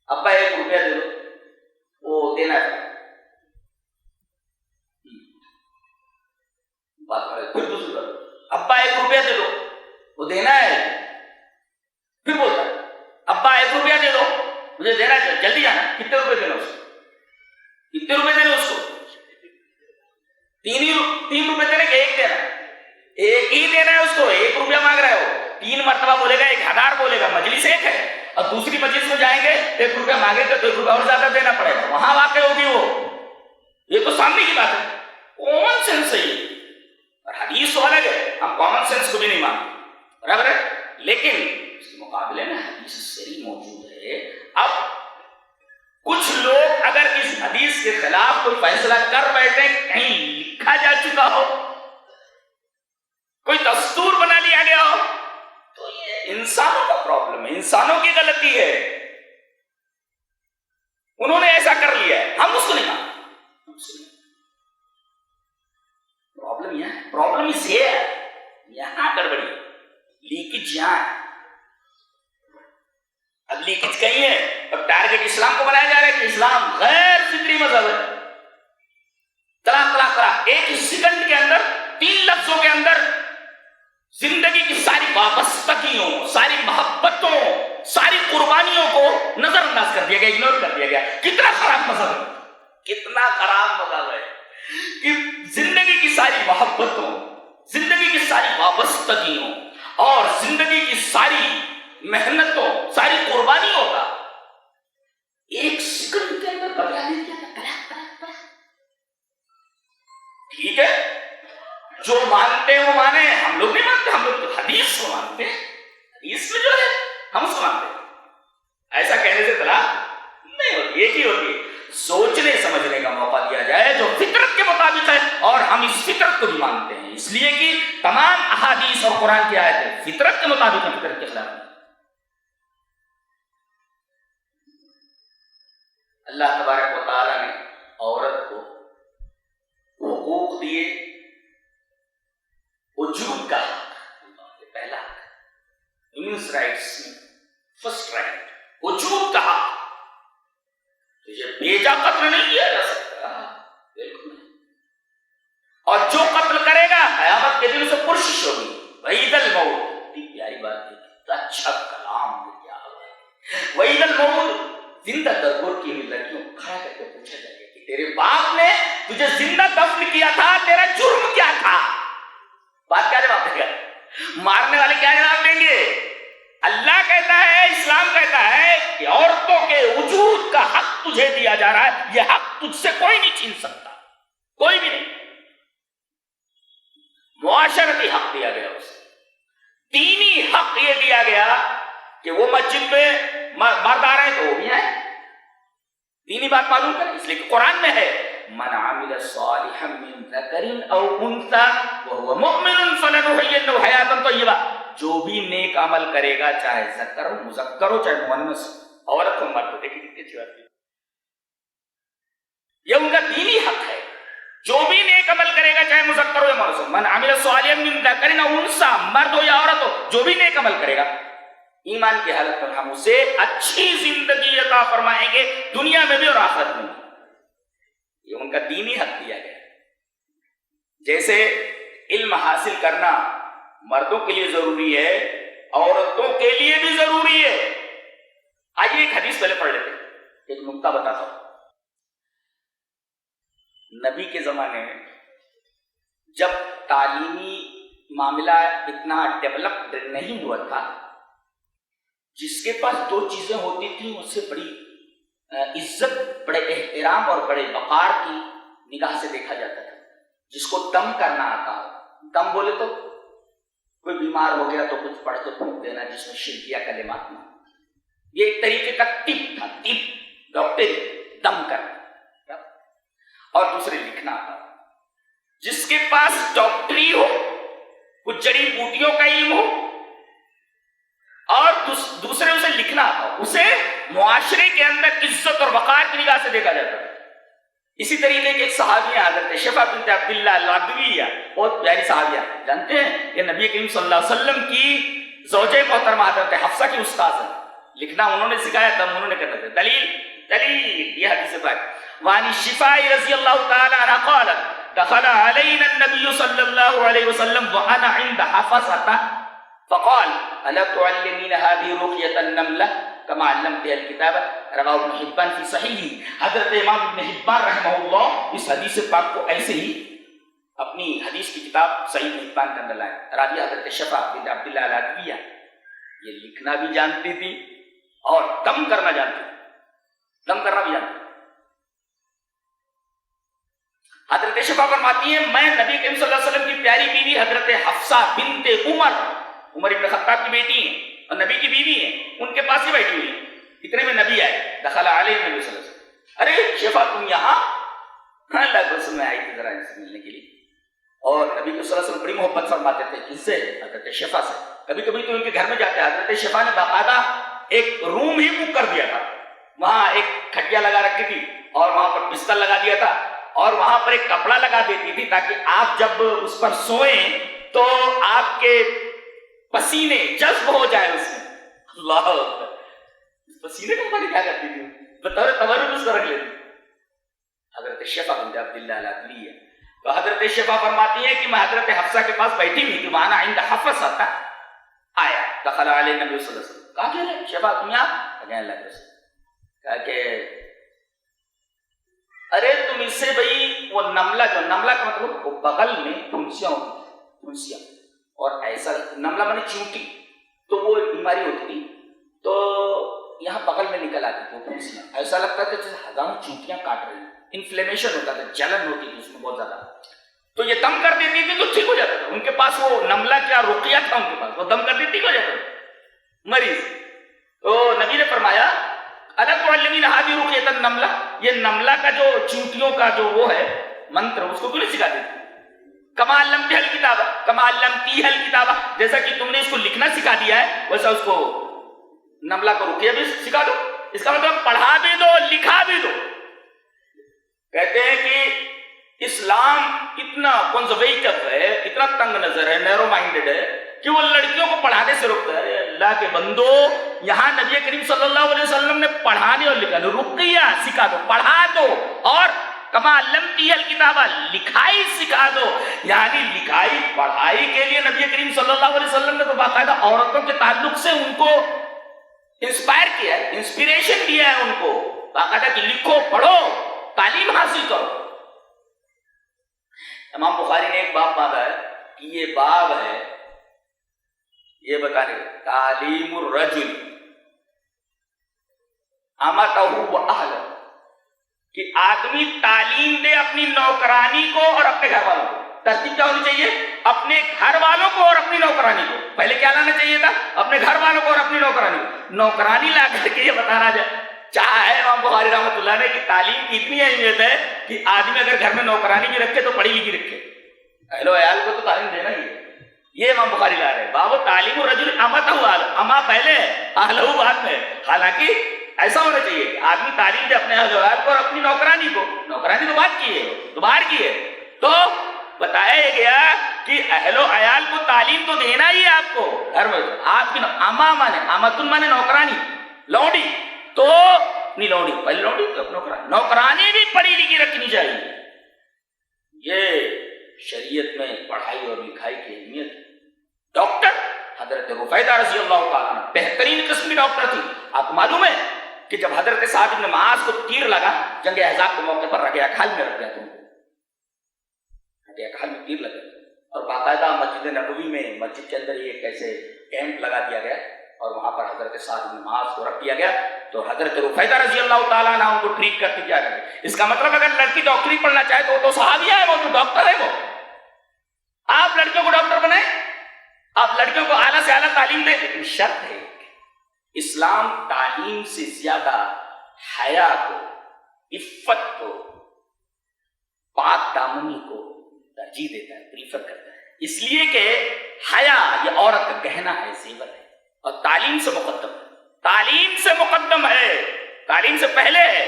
ابا 1 روپیہ دے دو، وہ دینا ہے بات کرے، پھر دوسری بات ابا 1 روپیہ دے دو، وہ دینا ہے، پھر بولتا ہے ابا 1 روپیہ دے دو مجھے دینا ہے، جلدی جانا، کتنے روپے دینا اس کو، کتنے روپے دینا اس کو، 3 روپے دینے کہ 1 دینا، 1 ہی دینا ہے اس کو، 1 روپیہ مانگ رہا ہے وہ، 3 مرتبہ بولے گا 1000 بولے گا، مجلس ایک ہے، اور دوسری مجلس میں جائیں گے 1 روپیہ مانگے تو 1 روپیہ اور زیادہ دینا پڑے گا، وہاں واقع ہوگی وہ، یہ تو سامنے کی بات ہے، کامن سینس ہے یہ، اور حدیث تو الگ ہے، ہم کامن سینس کو بھی نہیں مانتے، برابر ہے، لیکن اس کے مقابلے میں حدیث صحیح موجود ہے۔ اب کچھ لوگ اگر اس حدیث کے خلاف کوئی فیصلہ کر بیٹھے، کہیں لکھا جا چکا ہو، کوئی دستور بنا لیا گیا ہو، تو یہ انسانوں کا پرابلم ہے، انسانوں کی غلطی ہے، انہوں نے ایسا کر لیا ہے، ہم اس کو نہیں مانتے۔ پرابلم یہ ہے، پرابلم اس یہ ہے، یہاں گڑبڑی، لیکیج یہاں ہے، اب لیکیج کہیں ہے، اب ٹارگٹ اسلام کو بنایا جا رہا ہے کہ اسلام غیر فطری مذہب ہے، طلاق ایک سیکنڈ کے اندر 3 لفظوں کے اندر زندگی کی ساری وابستگیوں، ساری محبتوں، ساری قربانیوں کو نظر انداز کر دیا گیا، اگنور کر دیا گیا۔ کتنا خراب مذہب ہے، کتنا خراب مذہب ہے کہ زندگی کی ساری محبتوں، زندگی کی ساری وابستگیوں اور زندگی کی ساری محنتوں، ساری قربانیوں کا 1 سیکنڈ کے اندر بدلا دیا گیا۔ ٹھیک ہے، جو مانتے ہیں وہ مانے، ہم لوگ نہیں مانتے، ہم لوگ تو حدیث کو مانتے ہیں، حدیث میں جو ہے ہم اس کو مانتے ہیں۔ ایسا کہنے سے طلاق نہیں ہوتی، ایک ہی ہوتی ہے، سوچنے سمجھنے کا موقع دیا جائے جو فطرت کے مطابق ہے، اور ہم اس فطرت کو بھی مانتے ہیں، اس لیے کہ تمام احادیث اور قرآن کی آیتیں فطرت کے مطابق ہیں، فطرت کے خلاف نہیں۔ اللہ تبارک و تعالیٰ نے عورت کو حقوق دیے، وجود کا حق، پہلا حق، ویمنس رائٹس میں فرسٹ رائٹ، وجود کا حق، تجھے بیجا قتل نہیں کیا جا سکتا، بالکل نہیں، اور جو قتل کرے گا قیامت کے دن اسے پرشش ہوگی، وعید الموت، اتنی پیاری بات ہے، کتنا اچھا کلام ہے، کیا ہے وعید الموت، زندہ درگور کی ہوئی لڑکیوں کھڑا کر کے پوچھا جائے گا کہ تیرے باپ نے تجھے زندہ دفن کیا تھا، تیرا جرم کیا تھا؟ بات کیا جواب دے گا؟ مارنے والے کیا جواب دیں گے؟ اللہ کہتا ہے، اسلام کہتا ہے کہ عورتوں کے وجود کا حق تجھے دیا جا رہا ہے، یہ حق تجھ سے کوئی نہیں چھین سکتا، کوئی بھی نہیں۔ معاشرتی حق دیا گیا اسے، دینی حق یہ دیا گیا کہ وہ مسجد میں مرد آ رہے ہیں تو وہ بھی آئے، دینی بات معلوم کریں، اس لیے کہ قرآن میں ہے من عمل صالحا من ذکر او انثى وهو مؤمن فلنحيينه حیاتا طیبہ، جو بھی نیک عمل کرے گا، چاہے ذکر ہو، مذکر ہو، چاہے مؤنث عورت ہو، مرد ہو، دیکھیں کتنی اچھی بات ہے، یہ ان کا دینی حق ہے، جو بھی نیک عمل کرے گا، چاہے مذکر ہو یا مؤنث ہو، من عمل صالحا من ذکر او انثى، مرد ہو یا عورت ہو، جو بھی نیک عمل کرے گا، ایمان کی حالت میں ہم اسے اچھی زندگی عطا فرمائیں گے، دنیا میں بھی اور آخرت میں بھی، یہ ان کا دینی حق دیا گیا۔ جیسے علم حاصل کرنا مردوں کے لیے ضروری ہے، عورتوں کے لیے بھی ضروری ہے۔ آئیے ایک حدیث پہلے پڑھ لیتے ہیں، ایک نکتہ بتاتا ہوں۔ نبی کے زمانے میں جب تعلیمی معاملہ اتنا ڈیولپ نہیں ہوا تھا، جس کے پاس 2 چیزیں ہوتی تھیں اس سے بڑی عزت، بڑے احترام اور بڑے وقار کی نگاہ سے دیکھا جاتا تھا۔ جس کو دم کرنا آتا ہو، دم بولے تو کوئی بیمار ہو گیا تو کچھ پڑھ کے پھونک دینا جس میں شرکیہ کلمات نہ. یہ ایک طریقے کا طب تھا، طب ڈاکٹر دم کرنا. اور دوسرے لکھنا تھا. جس کے پاس ڈاکٹری ہو، کچھ جڑی بوٹیوں کا علم ہو، اور دوسرے اسے لکھنا آتا ہو، اسے معاشرے کے اندر عزت اور وقار کی نگاہ سے دیکھا جاتا ہے. اسی طریقے کی ایک صحابیہ حضرت شفا بنت عبداللہ العدویہ، بہت پیاری صحابیہ، جانتے ہیں یہ نبی کریم صلی اللہ علیہ وسلم کی زوجہ محترمہ حضرت حفصہ کی استاذ ہے. لکھنا انہوں نے سکھایا تھا، انہوں نے کہا تھا. دلیل یہ حدیث پاک وانی شفاء رضی اللہ تعالی عنہ قالت دخل علینا النبی صلی اللہ علیہ وسلم وانا عند حفصہ فقال الا تعلمین هذه رقیۃ النملہ کما علمتها الکتابہ. رواه ابن حبان فی صحیح. حضرت امام ابن حبان رحمہ اللہ اس حدیث پاک کو ایسے ہی اپنی حدیث کی کتاب صحیح ابن حبان کے اندر لائے. راویہ حضرت شفا بنت عبداللہ العدویہ یہ لکھنا بھی جانتی تھی اور دم کرنا جانتی تھی. دم کرنا بھی جانتی. حضرت شفا فرماتی ہیں میں نبی کریم صلی اللہ علیہ وسلم کی پیاری بیوی حضرت حفصہ بنت عمر ابن خطاب کی بیٹی ہیں اور نبی کی بیوی ہیں، ان کے پاس ہی بیٹھی ہوئی. اتنے میں نبی آئے. دخل علیہ نبی صلی اللہ علیہ وسلم. ارے شفا تم یہاں؟ اللہ کے رسول میں آئی تھی ذرا سے ملنے کے لیے. اور نبی صلی اللہ علیہ وسلم بڑی محبت فرماتے تھے کس سے؟ حضرت شفا سے. کبھی کبھی تو ان کے گھر میں جاتے. حضرت شفا نے باقاعدہ ایک روم ہی بک کر دیا تھا. وہاں ایک کھٹیا لگا رکھی تھی اور وہاں پر بستر لگا دیا تھا اور وہاں پر ایک کپڑا لگا دیتی تھی تاکہ آپ جب اس پر سوئیں تو آپ کے پسینے جذب ہو جائے اس میں. اللہ اکبر. پسینے کا پتہ نہیں کیا کرتی تھی، بطور تورک اس کو رکھ لیتی. حضرت شفا بنت عبداللہ العدویہ. تو حضرت شفا فرماتی ہے کہ میں حضرت حفصہ کے پاس بیٹھی ہوئی تھی، وہاں عند حفصہ تھا. آیا دخل علیہ نبی صلی اللہ علیہ وسلم. کہا کہ شفا تم یہاں؟ کہا اللہ کے رسول. کہا کہ ارے تم اس سے بھئی وہ نملہ، جو نملہ کا مطلب وہ بغل میں پھنسیاں اور ایسا نملہ مانے چیونٹی، تو وہ بیماری ہوتی تھی تو یہاں بغل میں نکل آتی تھی پھنسیاں. ایسا لگتا تھا جیسے ہزاروں چیونٹیاں کاٹ رہی ہیں. انفلیمیشن ہوتا تھا، جلن ہوتی تھی اس میں بہت زیادہ. تو یہ دم کر دیتی تھی تو ٹھیک ہو جاتا تھا. ان کے پاس وہ نملہ کیا رقیہ تھا، ان کے پاس وہ دم کر دیتی ٹھیک ہو جاتا تھا مریض. تو نبی نے فرمایا الا تعلمین هذه رقیۃ النملہ، یہ نملہ کا جو چیونٹیوں کا جو وہ ہے منتر، اس کو کیوں نہیں سکھا دیتی؟ کما علمتها الکتابہ کما علمتیها الکتابہ، جیسا کہ تم نے اس کو لکھنا سکھا دیا ہے ویسا اس کو نملہ کو رقیہ بھی سکھا دو. اس کا مطلب پڑھا بھی دو لکھا بھی دو. کہتے ہیں کہ اسلام اتنا کنزرویٹو ہے، اتنا تنگ نظر ہے، نیرو مائنڈڈ ہے کہ وہ لڑکیوں کو پڑھانے سے روکتا ہے. اللہ کے بندو، یہاں نبی کریم صلی اللہ علیہ وسلم نے پڑھانے اور لکھانے، رقیہ سکھا دو، پڑھا دو، اور کما علمتی الکتابہ، لکھائی سکھا دو. یعنی لکھائی پڑھائی کے لیے نبی کریم صلی اللہ علیہ وسلم نے تو باقاعدہ عورتوں کے تعلق سے ان کو انسپائر کیا ہے، انسپریشن دیا ہے ان کو باقاعدہ کہ لکھو پڑھو تعلیم حاصل کرو. امام بخاری نے ایک باب باندھا ہے کہ یہ باب ہے یہ بتانے تعلیم الرجل امتہ و اہلہ، کہ آدمی تعلیم دے اپنی نوکرانی کو اور اپنے گھر والوں کو. ترتیب کیا ہونی چاہیے؟ اپنے گھر والوں کو اور اپنی نوکرانی کو. پہلے کیا لانا چاہیے تھا؟ اپنے گھر والوں کو اور اپنی نوکرانی کو. نوکرانی لا کر کے یہ بتانا چاہا ہے امام بخاری رحمۃ اللہ نے کہ تعلیم کی اتنی اہمیت ہے کہ آدمی اگر گھر میں نوکرانی بھی رکھے تو پڑھی لکھی رکھے، اہل و عیال کو تو تعلیم دینا ہی ہے. یہ امام بخاری لا رہے ہیں. باب تعلیم الرجل امتہ و اہلہ، اما پہلے اہلہ بعد میں. حالانکہ ایسا ہونا چاہیے کہ آدمی تعلیم دے اپنے اہل و عیال کو اور اپنی نوکرانی کو. نوکرانی تو بات کی ہے، تو باہر کی ہے. تو بتایا گیا کہ اہل و عیال کو تعلیم تو دینا ہی ہے آپ کو گھر میں. آپ کی اما مانے امتن مانے نوکرانی، لونڈی تو نہیں، لونڈی پہلے لونڈی تو نوکرانی، نوکرانی بھی پڑھی لکھی رکھنی چاہیے. یہ شریعت میں پڑھائی اور لکھائی کی اہمیت. ڈاکٹر حضرت رفیدہ رضی اللہ تعالیٰ عنہ بہترین قسم کی ڈاکٹر تھی. آپ کو معلوم ہے کہ جب حضرت سعد بن معاذ کو تیر لگا جنگ احزاب کے موقع پر، رقیہ کھال میں رکھ دیا تم کو، رقیہ کھال میں تیر لگا اور باقاعدہ مسجد نبوی میں مسجد کے اندر یہ کیسے کیمپ لگا دیا گیا اور وہاں پر حضرت سعد بن معاذ کو رکھ دیا گیا. تو حضرت رفیدہ رضی اللہ تعالیٰ عنہ ان کو ٹریٹ کرتے کیا کرے. اس کا مطلب اگر لڑکی ڈاکٹری پڑھنا چاہے تو وہ تو صحابیہ ہے، وہ تو ڈاکٹر ہے. وہ آپ لڑکیوں کو ڈاکٹر بنائیں، آپ لڑکیوں کو اعلیٰ سے اعلیٰ تعلیم دیں، لیکن شرط ہے اسلام تعلیم سے زیادہ حیا کو، عفت کو، پاک دامنی کو ترجیح دیتا ہے، پریفر کرتا ہے، اس لیے کہ حیا یہ عورت کا گہنا ہے، زیور ہے، اور تعلیم سے مقدم ہے، تعلیم سے مقدم ہے، تعلیم سے پہلے ہے۔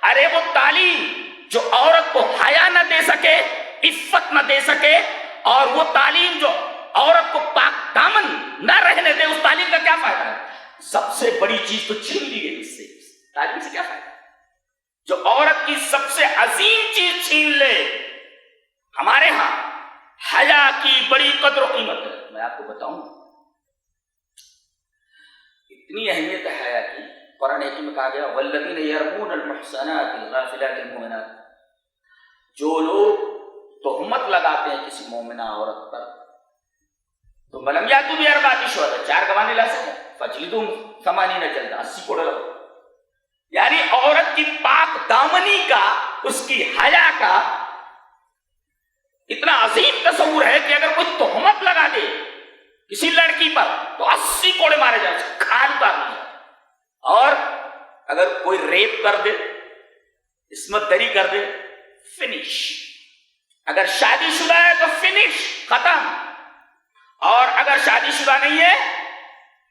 ارے وہ تعلیم جو عورت کو حیا نہ دے سکے، عفت نہ دے سکے، اور وہ تعلیم جو عورت کو پاک دامن نہ رہنے دے، اس تعلیم کا کیا فائدہ ہے؟ سب سے بڑی چیز تو چھین لی گئی اس سے، تعلیم سے کیا فائدہ؟ جو عورت کی سب سے عظیم چیز چھین لے، ہمارے ہاں حیا کی بڑی قدر و قیمت ہے۔ میں آپ کو بتاؤں اتنی اہمیت ہے حیا کی، قرآن حکیم میں کہا گیا والذین یرمون المحصنات الغافلات المؤمنات، جو لوگ تہمت لگاتے ہیں کسی مومنہ عورت پر، تو بلم یاتوا باربعۃ شہداء، 4 گواہ لا سکے، فجلدوہم 80 جلدہ، 80 کوڑے لگو۔ یعنی عورت کی پاک دامنی کا، اس کی حیا کا اتنا عظیم تصور ہے کہ اگر کوئی تہمت لگا دے کسی لڑکی پر تو 80 کوڑے مارے جائیں، کھال اتار دی جائے، اور اگر کوئی ریپ کر دے، عصمت دری کر دے، فنش۔ اگر شادی شدہ ہے تو فنش، ختم، اور اگر شادی شدہ نہیں ہے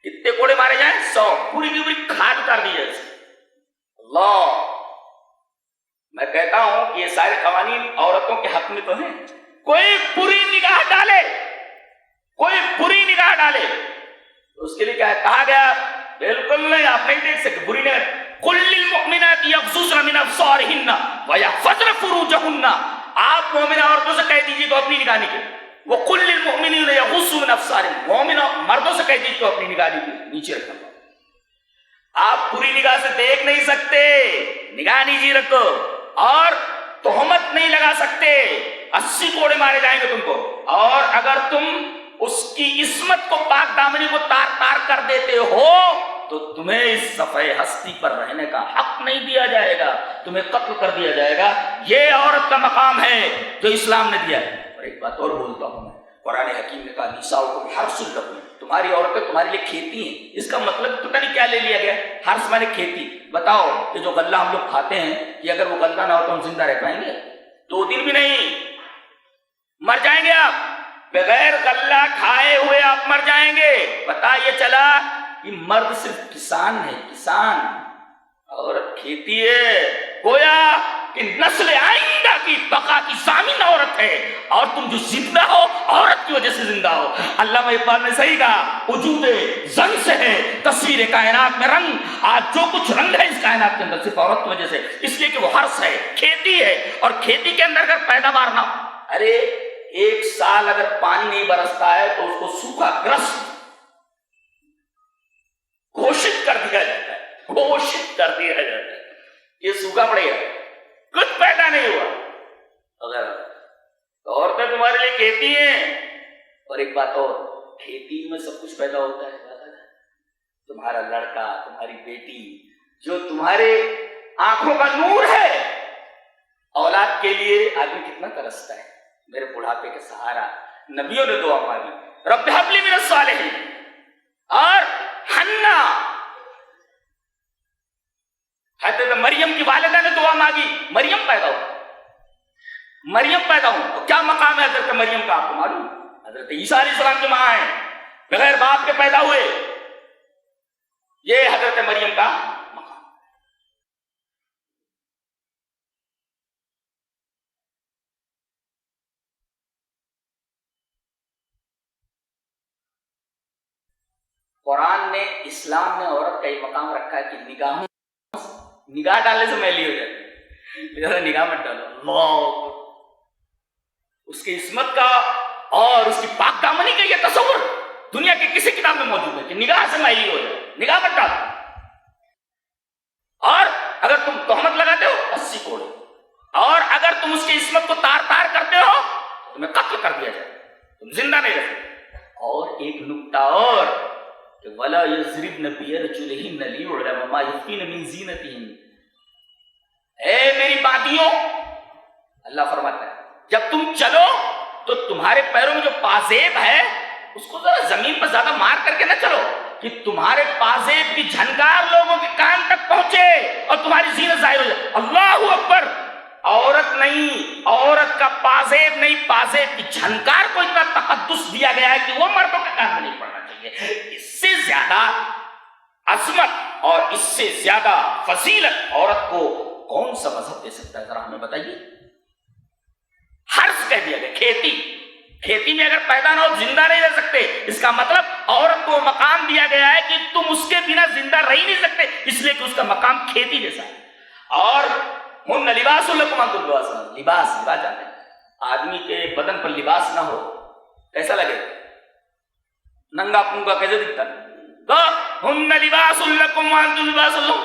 کتنے کوڑے مارے جائیں؟ 100، پوری کی پوری کھال اتار دی جائے۔ اللہ، میں کہتا ہوں کہ یہ سارے قوانین عورتوں کے حق میں تو ہیں۔ کوئی بری نگاہ ڈالے، کوئی بری نگاہ ڈالے تو اس کے لیے کیا ہے؟ کہا گیا بالکل نہیں، آپ نہیں دیکھ سکتے بری نگاہ۔ قل للمؤمنات یغضضن من ابصارهن ویحفظن فروجهن، آپ مومنہ عورتوں سے کہہ دیجیے تو اپنی نگاہ نکلے۔ وقل للمؤمنین یغضوا من ابصارهم، مومن مردوں سے کہہ دیجیے تو اپنی نگاہ نیچے رکھنا۔ آپ بری نگاہ سے دیکھ نہیں سکتے، نگاہ نیچے رکھو، اور تہمت نہیں لگا سکتے، 80 کوڑے مارے جائیں گے تم کو۔ اور اگر تم اس کی عصمت کو، پاک دامنی کو تار تار کر دیتے ہو تو تمہیں اس صفحے ہستی پر رہنے کا حق نہیں دیا جائے گا، تمہیں قتل کر دیا جائے گا۔ یہ عورت کا مقام ہے جو اسلام نے دیا ہے۔ اور ایک بات اور بولتا ہوں میں، قرآن حکیم نے کہا نساؤکم حرث لکم، تمہاری عورتیں تمہارے لیے کھیتی ہیں۔ اس کا مطلب پتہ نہیں کیا لے لیا گیا، حرث مانے کھیتی۔ بتاؤ کہ جو غلہ ہم لوگ کھاتے ہیں کہ اگر وہ غلہ نہ ہو تو ہم زندہ رہ پائیں گے؟ 2 دن بھی نہیں، مر جائیں گے آپ، بغیر غلہ کھائے ہوئے آپ مر جائیں گے۔ پتہ یہ چلا کہ مرد صرف کسان ہے، کسان، عورت کھیتی ہے۔ گویا کہ نسل آئندہ کی بقا کی ضامن عورت ہے، اور تم جو زندہ ہو عورت کی وجہ سے زندہ ہو۔ علامہ اقبال نے صحیح کہا، وجود زن سے ہے تصویر کائنات میں رنگ، آج جو کچھ رنگ ہے اس کائنات کے اندر صرف عورت کی وجہ سے، اس لیے کہ وہ حرث ہے، کھیتی ہے، اور کھیتی کے اندر اگر پیداوار نہ، ارے 1 سال اگر پانی نہیں برستا ہے تو اس کو سوکھا گرست گھوشت کر دیا جاتا ہے، گھوشت کر دیا جاتا ہے، یہ سوکھا پڑے گا، کچھ پیدا نہیں ہوا۔ اگر عورتیں تمہارے لیے کھیتی ہیں، اور ایک بات اور، کھیتی میں سب کچھ پیدا ہوتا ہے، تمہارا لڑکا، تمہاری بیٹی، جو تمہارے آنکھوں کا نور ہے۔ اولاد کے لیے آدمی کتنا ترستا ہے، میرے بڑھاپے کا سہارا، نبیوں نے دعا مانگی رب ہب لی من الصالحین، اور حنا حضرت مریم کی والدہ نے دعا مانگی، مریم پیدا ہو، مریم پیدا ہو۔ تو کیا مقام ہے حضرت مریم کا آپ کو معلوم؟ حضرت عیسیٰ علیہ السلام کی ماں ہے، بغیر باپ کے پیدا ہوئے، یہ حضرت مریم کا مقام۔ قرآن نے، اسلام نے عورت کا یہ مقام رکھا ہے کہ نگاہ ڈالنے سے میلی ہو جاتی ہے، نگاہ مت ڈالو، اللہ، اس کی عصمت کا اور اس کی پاک دامنی کا یہ تصور دنیا کی کسی کتاب میں موجود ہے کہ نگاہ سے میلی ہو جائے، نگاہ مت ڈالو۔ اور اگر تم تہمت لگاتے ہو 80 کوڑے، اور اگر تم اس کی عصمت کو تار تار کرتے ہو تمہیں قتل کر دیا جائے، تم زندہ نہیں رہتے۔ اور ایک نکتہ اور کہ وَلَا يَضْرِبْنَ بِأَرْجُلِهِنَّ لِيُعْلَمَ مَا يُخْفِينَ مِنْ زِينَتِهِنَّ، اے میری باتیوں، اللہ فرماتا ہے جب تم چلو تو تمہارے پیروں میں جو پازیب ہے اس کو ذرا زمین پر زیادہ مار کر کے نہ چلو کہ تمہارے پازیب کی جھنکار لوگوں کے کان تک پہنچے اور تمہاری زینت ظاہر ہو جائے. اللہ اکبر. عورت نہیں، عورت کا پازیب نہیں، پازیب کی جھنکار کو اتنا تقدس دیا گیا ہے کہ وہ مردوں کے کان میں نہیں پڑنا چاہیے. اس سے زیادہ عظمت اور اس سے زیادہ فضیلت عورت کو کون سا مذہب دے سکتا ہے؟ ذرا ہمیں بتائیے. حرث کہہ دیا گیا، کھیتی میں اگر پیدا نہ ہو زندہ نہیں رہ سکتے. اس کا مطلب عورت کو مقام دیا گیا ہے کہ تم اس کے بنا زندہ رہ ہی نہیں سکتے، اس لیے کہ اس کا مقام کھیتی جیسا ہے. اور ہن لباس لکم انتم لباس. لباس جانتے ہیں، آدمی کے بدن پر لباس نہ ہو کیسا لگے؟ ننگا پونگا کیسے دکھتا ہے؟ تو ہن لباس لکم وانتم لباس لہم.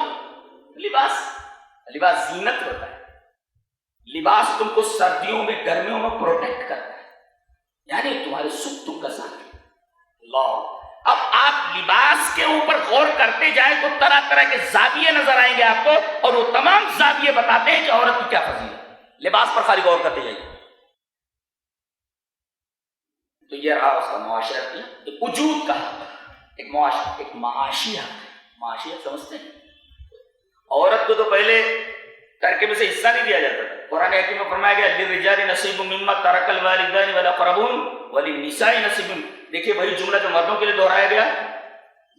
لباس زینت ہوتا ہے. لباس تم کو سردیوں میں گرمیوں میں پروٹیکٹ کرتا ہے، یعنی تمہارے سکھ تم کا ساتھ ہے. اللہ. اب آپ لباس کے اوپر غور کرتے جائیں تو طرح طرح کے زاویے نظر آئیں گے آپ کو، اور وہ تمام زاویے بتاتے ہیں کہ عورت کی کیا فضیلت ہے. لباس پر خالی غور کرتے جائیے. تو یہ رہا اس کا معاشرتی ایک وجود کا حق، ایک معاشرہ، ایک معاشی حق. معاشیت سمجھتے ہیں؟ عورت کو تو پہلے ترکے میں سے حصہ نہیں دیا جاتا تھا. قرآن حکیم میں فرمایا گیا للرجال نصیب مما ترک الوالدان والاقربون وللنساء نصیب. دیکھیے وہی جملہ جو مردوں کے لیے دہرایا گیا،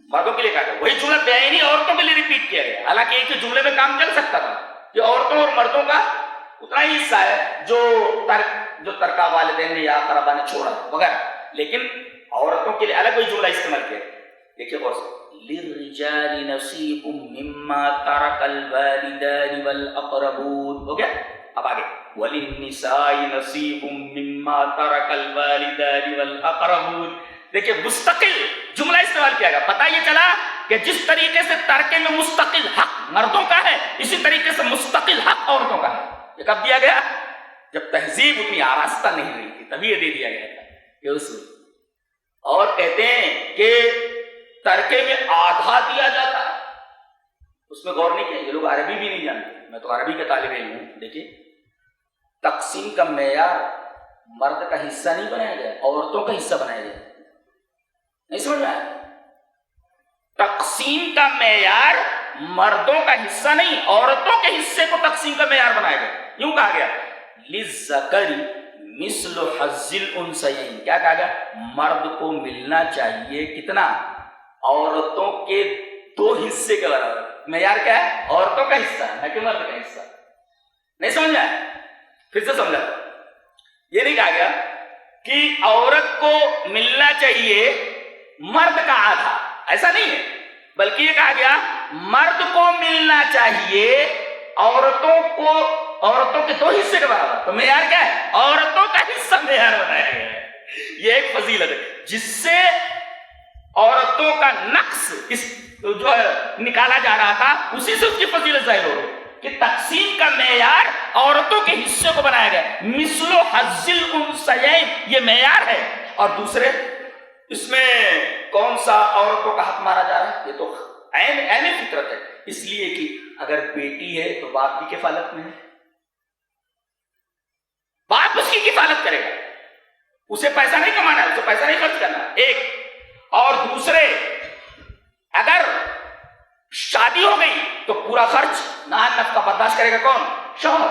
مردوں کے لیے کہا گیا، وہی جملہ بیانی عورتوں کے لیے ریپیٹ کیا گیا. حالانکہ ایک ہی جملے میں کام چل سکتا تھا کہ عورتوں اور مردوں کا اتنا ہی حصہ ہے جو ترکہ والدین نے یا اقربا نے چھوڑا وغیرہ، لیکن عورتوں کے لیے الگ کوئی جملہ استعمال کیا. دیکھیے غور سے، للرجال نصیب مما ترک الوالدان والاقربون ہو گیا. اب آگے وللنساء نصیب مما ترک الوالدان والاقربون. دیکھیے مستقل جملہ استعمال کیا گیا. پتہ یہ چلا کہ جس طریقے سے ترکے میں مستقل حق مردوں کا ہے، اسی طریقے سے مستقل حق عورتوں کا ہے. یہ کب دیا گیا؟ جب تہذیب اتنی آراستہ نہیں رہی تھی، تبھی یہ دے دیا گیا تھا کہ اس میں. اور کہتے ہیں کہ ترکے میں آدھا دیا جاتا ہے. اس میں غور نہیں کیا. یہ لوگ عربی بھی نہیں جانتے، میں تو عربی کا طالب علم ہوں. دیکھیے تقسیم کا معیار مرد کا حصہ نہیں بنایا گیا، عورتوں کا حصہ بنایا گیا. نہیں سمجھ میں آیا؟ تقسیم کا معیار مردوں کا حصہ نہیں، عورتوں کے حصے کو تقسیم کا معیار بنایا گیا. یوں کہا گیا للذکر مثل حظ الانثیین. کیا کہا گیا؟ مرد کو ملنا چاہیے کتنا؟ عورتوں کے 2 حصے کے برابر. معیار کیا ہے؟ عورتوں کا حصہ نہ کہ مرد کا حصہ. نہیں سمجھ آیا؟ پھر سے سمجھا. یہ نہیں کہا گیا کہ عورت کو ملنا چاہیے مرد کا آدھا، ایسا نہیں ہے، بلکہ یہ کہا گیا مرد کو ملنا چاہیے عورتوں کے 2 حصے کے برابر. تو معیار کیا ہے؟ عورتوں کا حصہ معیار بنایا گیا ہے. یہ ایک فضیلت ہے جس سے عورتوں کا نقص اس جو نکالا جا رہا تھا، اسی سے اس کی فضیلت ظاہر ہو رہی کہ تقسیم کا معیار عورتوں کے حصے کو بنایا گیا. مثل حظ الانثیین یہ معیار ہے. اور دوسرے اس میں کون سا عورتوں کا حق مارا جا رہا ہے؟ یہ تو عین فطرت ہے. اس لیے کہ اگر بیٹی ہے تو باپ کی کفالت میں ہے، باپ اس کی کفالت کرے گا. اسے پیسہ نہیں کمانا ہے، اسے پیسہ نہیں خرچ کرنا ایک. اور دوسرے اگر شادی ہو گئی تو پورا خرچ نان نفقہ برداشت کرے گا کون؟ شوہر.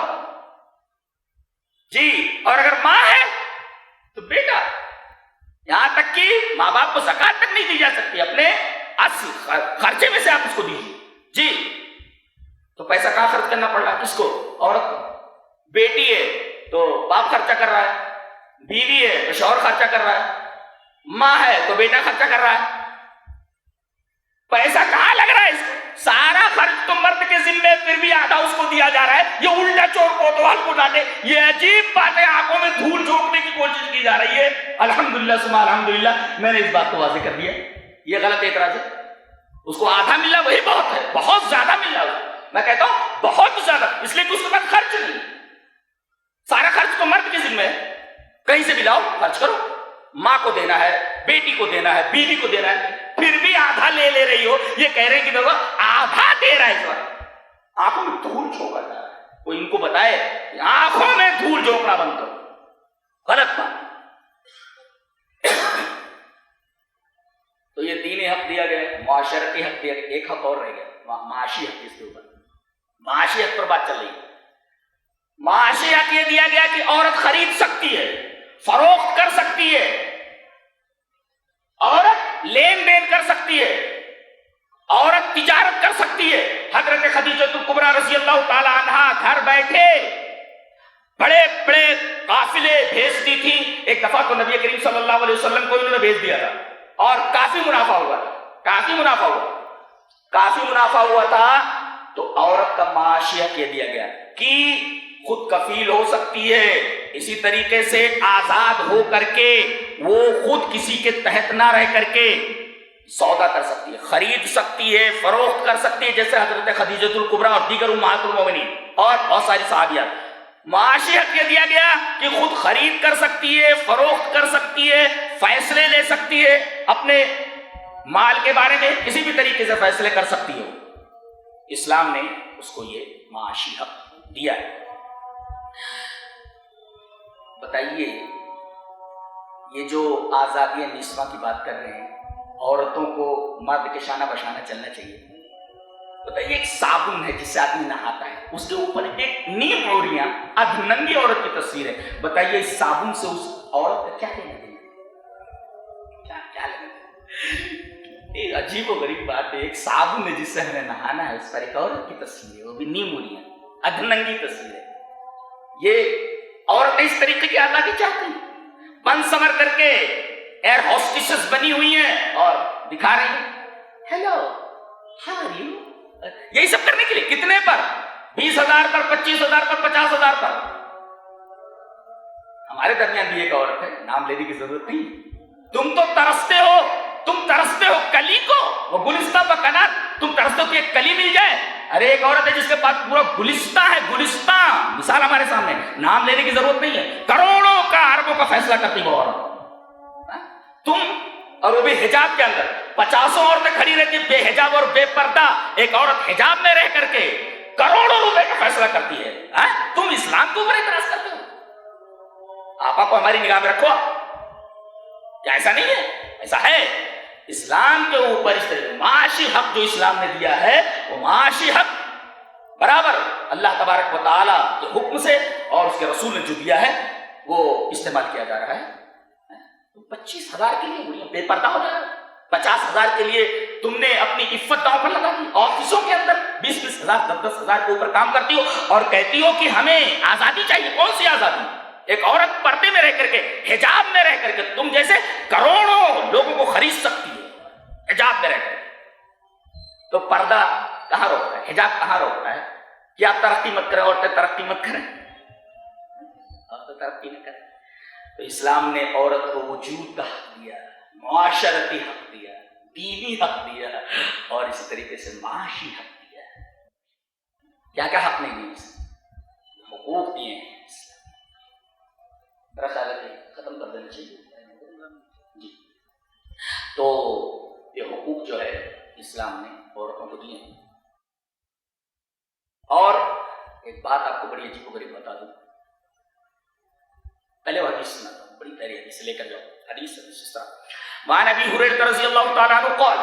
جی. اور اگر ماں ہے تو بیٹا. یہاں تک کہ ماں باپ کو زکات تک نہیں دی جا سکتی، اپنے اصل خرچے میں سے آپ اس کو دیجیے. جی. تو پیسہ کہاں خرچ کرنا پڑ رہا ہے؟ کس کو؟ عورت کو. بیٹی ہے تو باپ خرچہ کر رہا ہے، بیوی ہے تو شوہر خرچہ کر رہا ہے، ماں ہے تو بیٹا خرچہ کر رہا ہے. پیسہ کہاں لگ رہا ہے؟ اس کو سارا خرچ تو مرد کے ذمے، پھر بھی آدھا اس کو دیا جا رہا ہے. یہ الٹا چور کوتوال کو ڈانٹے. یہ عجیب بات ہے، آنکھوں میں دھول جھونکنے کی کوشش کی جا رہی ہے. الحمدللہ ثم الحمدللہ میں نے اس بات کو واضح کر دیا. یہ غلط اعتراض ہے. اس کو آدھا مل رہا وہی بہت ہے، بہت زیادہ مل رہا ہے. میں کہتا ہوں بہت زیادہ، اس لیے کہ اس کے پاس خرچ نہیں. سارا خرچ تو مرد کے ذمے ہے. کہیں سے بھی لاؤ خرچ کرو. ماں کو دینا ہے، بیٹی کو دینا ہے، بیوی کو دینا ہے، پھر بھی آدھا لے رہی ہو. یہ کہہ رہے ہیں کہ دیکھو آدھا دے رہا ہے. اس وقت آنکھوں میں دھول جھونکا جا رہا ہے. کوئی ان کو بتائے آنکھوں میں دھول جھونکنا بند کرو. غلط بات. تو یہ دینی حق دیا گیا، معاشرتی حق دیا گیا، ایک حق اور رہ گیا، معاشی حق. اس کے اوپر معاشی حق پر بات چل رہی ہے. معاشی حق یہ دیا گیا کہ عورت خرید سکتی ہے، فروخت کر سکتی ہے، عورت لین دین کر سکتی ہے، عورت تجارت کر سکتی ہے. حضرت خدیجہ کبریٰ رضی اللہ تعالی عنہا گھر بیٹھے بڑے بڑے قافلے بھیجتی تھی. ایک دفعہ تو نبی کریم صلی اللہ علیہ وسلم کو انہوں نے بھیج دیا تھا اور کافی منافع ہوا تھا، کافی منافع ہوا تھا. تو عورت کا معاشی حق یہ دیا گیا کہ خود کفیل ہو سکتی ہے، اسی طریقے سے آزاد ہو کر کے وہ خود کسی کے تحت نہ رہ کر کے سودا کر سکتی ہے، خرید سکتی ہے، فروخت کر سکتی ہے، جیسے حضرت خدیجہ الکبریٰ اور دیگر امہات المومنین اور بہت ساری صحابیات. معاشی حق یہ دیا گیا کہ خود خرید کر سکتی ہے، فروخت کر سکتی ہے، فیصلے لے سکتی ہے، اپنے مال کے بارے میں کسی بھی طریقے سے فیصلے کر سکتی ہے. اسلام نے اس کو یہ معاشی حق دیا ہے. بتائیے یہ جو آزادی نسواں کی بات کر رہے ہیں، عورتوں کو مرد کے شانہ بشانہ چلنا چاہیے. بتائیے ایک صابن ہے جس سے آدمی نہاتا ہے، اس کے اوپر ایک نیم عوریاں ادھننگی عورت کی تصویر ہے. بتائیے اس صابن سے اس عورت کا کیا لینا دینا؟ کیا لینا دینا؟ ایک عجیب و غریب بات ہے، ایک صابن ہے جس سے ہمیں نہانا ہے، اس پر ایک عورت کی تصویر ہے، وہ بھی نیم عوریاں ادھننگی تصویر ہے. یہ عورتیں اس طریقے کی آزادی چاہتی ہیں، بن سمر کر کے ایئر ہوسٹسز بنی ہوئی ہیں اور دکھا رہی ہیں ہیلو ہاؤ آر یو. یہی سب کرنے کے لیے کتنے پر؟ 20,000 پر، 25,000 پر، 50,000 پر. ہمارے درمیان بھی ایک عورت ہے، نام لینے کی ضرورت نہیں. تم تو ترستے ہو کلی کو، وہ گلستہ بکنات، تم ترستے ہو کہ ایک کلی مل جائے. ارے ایک عورت ہے جس کے پاس پورا گلستہ ہے، گلستہ. مثال ہمارے سامنے، نام لینے کی ضرورت نہیں ہے، کروڑوں کا اربوں کا فیصلہ کرتی وہ عورت. تم اور وہ بھی حجاب کے اندر 50 عورتیں کھڑی رہتی بے حجاب اور بے پردہ، ایک عورت حجاب میں رہ کر کے کروڑوں روپے کا فیصلہ کرتی ہے. تم اسلام کو اوپر اعتراض کرتے ہو؟ آپا کو ہماری نگاہ میں رکھو. کیا ایسا نہیں ہے؟ ایسا ہے. اسلام کے اوپر اس طرح معاشی حق جو اسلام نے دیا ہے، وہ معاشی حق برابر اللہ تبارک و تعالیٰ کے حکم سے اور اس کے رسول نے جو دیا ہے وہ استعمال کیا جا رہا ہے. 25,000 کے لیے بے پردہ ہو جا رہا ہے، 50,000 کے لیے تم نے اپنی عفت داؤں پر لگا دی. آفسوں کے اندر 20,000 10,000 کے اوپر کام کرتی ہو اور کہتی ہو کہ ہمیں آزادی چاہیے. کون سی آزادی؟ ایک عورت پردے میں رہ کر کے، حجاب میں رہ کر کے تم جیسے کروڑوں لوگوں کو خرید سکتی ہے حجاب میں رہ کر. تو پردہ کہاں روکتا ہے؟ حجاب کہاں روکتا ہے کہ آپ ترقی مت کریں، عورتیں ترقی مت کریں، عورتیں ترقی نہ کریں. تو اسلام نے عورت کو وجود کا حق دیا، معاشرتی حق دیا، دینی حق دیا اور اسی طریقے سے معاشی حق دیا. کیا کیا حق نہیں دیے؟ حقوق دیے ہیں. میرا خیال ہے ختم کر دینا چاہیے جی. تو یہ حقوق جو ہے اسلام نے عورتوں کو دیے ہیں. اور ایک بات آپ کو بڑی عجیب و غریب بتا دوں. پہلے وہ حدیث سناتا ہوں، بڑی پیاری حدیث لے کر جاؤ. حدیث اس طرح وعن ابی ہریرہ رضی اللہ تعالی عنہ قال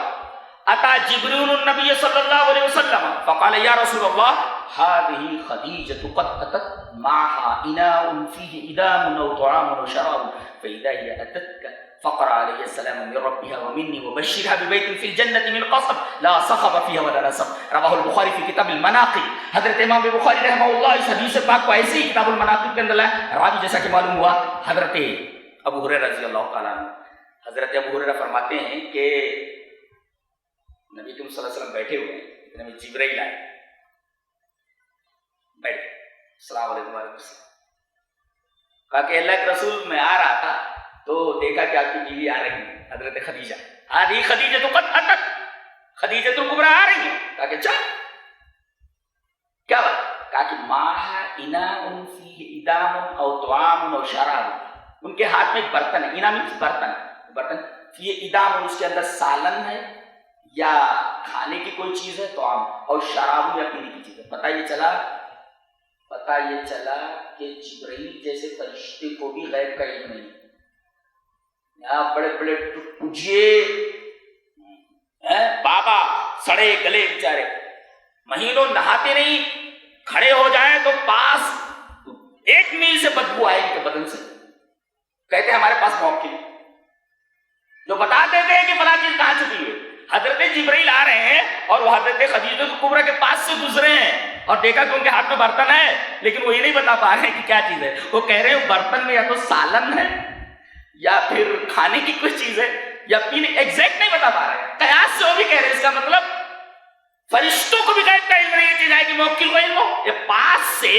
اتى جبريل النبي صلى الله عليه وسلم فقال يا رسول الله هذه خديجة قد أتت معها إناء فيه إدام أو طعام أو شراب فإذا هي أتتك فقرأ عليه السلام من ربها ومني وبشرها ببيت في الجنة من قصب لا صخب فيها ولا نصب. رواه البخاری في کتاب المناقب. حضرت امام بخاری رحمہ اللہ اس حدیث پاک کو ایسے ہی کتاب المناقب کے اندر لائے. راوی جیسا کہ معلوم ہوا حضرت ابو ہریرہ رضی اللہ تعالیٰ عنہ. حضرت ابو ہریرہ فرماتے ہیں کہ نبی کریم صلی اللہ علیہ وسلم بیٹھے ہوئے ہیں، اتنے میں جبرائیل آئے. بیٹھ السلام علیکم وعلیکم السلام. کہا کہ اللہ کے رسول میں آ رہا تھا تو دیکھا کہ آپ کی بیوی آ رہی ہے حضرت خدیجہ. آدھی خدیجہ تو قد اتت، خدیجہ تو کبریٰ آ رہی ہے. کہا کہ چل کیا بات؟ کہا کہ ماہ اناء فیہ ادام او طعام او شراب. ان کے ہاتھ میں ایک برتن ہے، انا مینس برتن فیہ ادام، اس کے اندر سالن ہے یا کھانے کی کوئی چیز ہے، طعام اور شراب یا پینے کی چیز ہے. پتہ یہ چلا کہ جبرائیل جیسے فرشتے کو بھی غیب کا علم نہیں. یہاں بڑے بڑے ٹٹوجے بابا سڑے گلے بیچارے مہینوں نہاتے نہیں، کھڑے ہو جائیں تو پاس 1 میل سے بدبو آئے ان کے بدن سے. کہتے ہمارے پاس موقع نہیں، جو بتاتے تھے کہ فلاں چیز کہاں چھپی ہوئی. حضرت جبرائیل آ رہے ہیں اور وہ حضرت خدیجہ کبریٰ کے پاس سے گزرے ہیں اور دیکھا کہ ان کے ہاتھ میں برتن ہے، لیکن وہ یہ نہیں بتا پا رہے ہیں کہ کیا چیز ہے. وہ کہہ رہے ہیں برتن میں یا تو سالن ہے یا پھر کھانے کی کوئی چیز ہے یا پینے، ایگزیکٹ نہیں بتا پا رہے ہیں. قیاس سے وہ بھی کہہ رہے ہیں، اس کا مطلب فرشتوں کو بھی غیب کا علم نہیں، یہ چیز ہے کہ موکل کو علم ہو. یہ پاس سے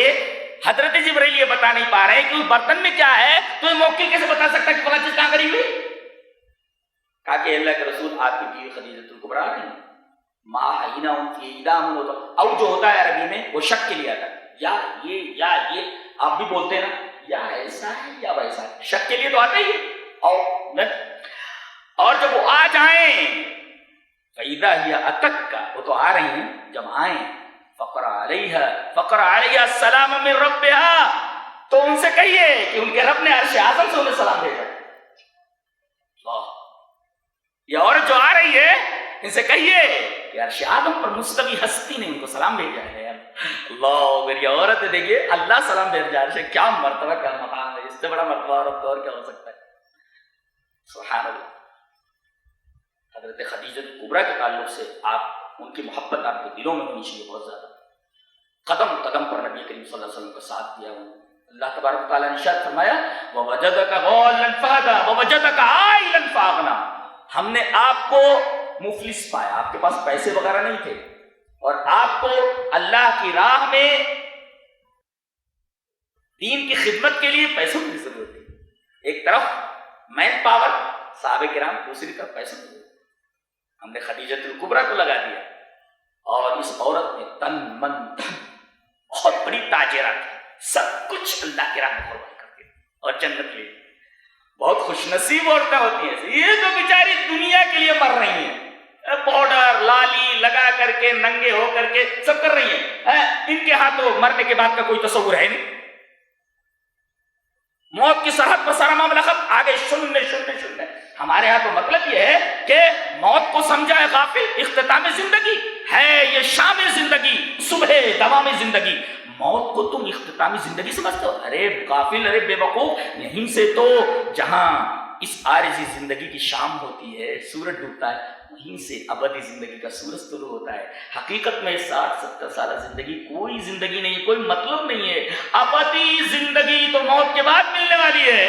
حضرت جبرائیل یہ بتا نہیں پا رہے ہیں کہ اس برتن میں کیا ہے، تو یہ موکل کیسے بتا سکتا ہے کہ فلاں چیز کہاں کری ہوئی. کہا کہ اللہ کے رسول آپ کی بیوی خدیجہ کبریٰ آ رہی ہیں. ما حینا کی ادام ہوتا، او جو ہوتا ہے عربی میں وہ شک کے لیے آتا ہے، یا یہ آپ بھی بولتے ہیں نا، یا ایسا ہے یا ویسا ہے، شک کے لیے تو آتا ہی ہے. اور جب وہ آ جائیں فَإِذَا هِيَ أَتَكَّ، وہ تو آ رہی ہیں، جب آئیں فَقْرَ عَلَيْهَا السَّلَامَ مِن رَبِّهَا، تو ان سے کہیے کہ ان کے رب نے عرش اعظم سے انہیں سلام بھیجا. یہ عورت جو آ رہی ہے ان سے کہیے کہ عرش اعظم پر مستوی ہستی نے ان کو سلام بھیجا ہے. اللہ، اگر یہ عورت دیکھیے اللہ سلام بھیجا ہے، کیا مرتبہ کیا مقام ہے، اس سے بڑا مرتبہ عورت اور کیا ہو سکتا ہے. سبحان اللہ. حضرت خدیجہ کبریٰ کے تعلق سے آپ ان کی محبت آپ کے دلوں میں ہونی چاہیے بہت زیادہ. قدم قدم پر نبی کریم صلی اللہ علیہ وسلم کا ساتھ دیا. اللہ تبارک و تعالیٰ نے ارشاد فرمایا وَوَجَدَكَ ضَالًّا فَهَدَىٰ وَوَجَدَكَ عَائِلًا فَأَغْنَىٰ، ہم نے آپ کو مفلس پایا، آپ کے پاس پیسے وغیرہ نہیں تھے اور آپ کو اللہ کی راہ میں دین کی خدمت کے لیے پیسوں کی ضرورت تھی. ایک طرف مین پاور صحابہ کرام، دوسری طرف پیسوں کی ضرورت. ہم نے خدیجہ کبریٰ کو لگا دیا اور اس عورت نے تن من دھن، بہت بڑی تاجرہ تھی، سب کچھ اللہ کی راہ میں قربان کر دیا اور جنت لے. بہت خوش نصیب عورتیں ہوتی ہیں. یہ تو بیچاری دنیا کے لیے مر رہی ہیں، پاؤڈر لالی لگا کر کے ننگے ہو کر کے سب کر رہی ہیں. ان کے ہاتھوں مرنے کے بعد کا کوئی تصور ہے نہیں. موت کی سرحد پر سارا معاملہ ختم، آگے شننے. ہمارے یہاں تو مطلب یہ ہے کہ موت کو سمجھا ہے غافل، اختتام زندگی ہے یہ شام زندگی، صبح دوام زندگی. موت کو تم اختتامی زندگی سمجھتے ہو؟ ارے غافل، ارے بے وقوف. یہیں سے تو جہاں اس عارضی زندگی کی شام ہوتی ہے، سورج ڈوبتا ہے، وہیں سے ابدی زندگی کا سورج طلوع ہوتا ہے. حقیقت میں 60-70 سالہ زندگی کوئی زندگی نہیں، کوئی مطلب نہیں ہے. ابدی زندگی تو موت کے بعد ملنے والی ہے.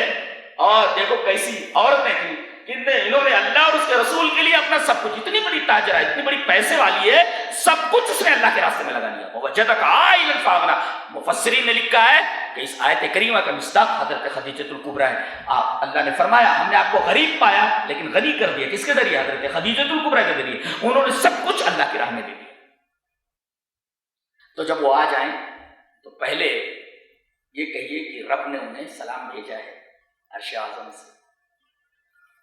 اور دیکھو کیسی عورتیں تھیں، انہوں نے اللہ اور اس کے رسول کے لیے اپنا سب کچھ، اتنی بڑی تاجرہ ہے، اتنی بڑی پیسے والی ہے، سب کچھ اس نے اللہ کے راستے میں لگا دیا. وَوَجَدَكَ عَائِلًا فَأَغْنَىٰ. مفسرین نے لکھا ہے کہ اس آیت کریمہ کا مصداق حضرت خدیجہ کبریٰ ہے. اللہ نے فرمایا ہم نے آپ کو غریب پایا لیکن غنی کر دیا. کس کے ذریعے؟ حضرت خدیجہ کبریٰ کے ذریعے. انہوں نے سب کچھ اللہ کی راہ میں دے دیا. تو جب وہ آ جائیں تو پہلے یہ کہیے کہ رب نے انہیں سلام بھیجا ہے عرش اعظم سے.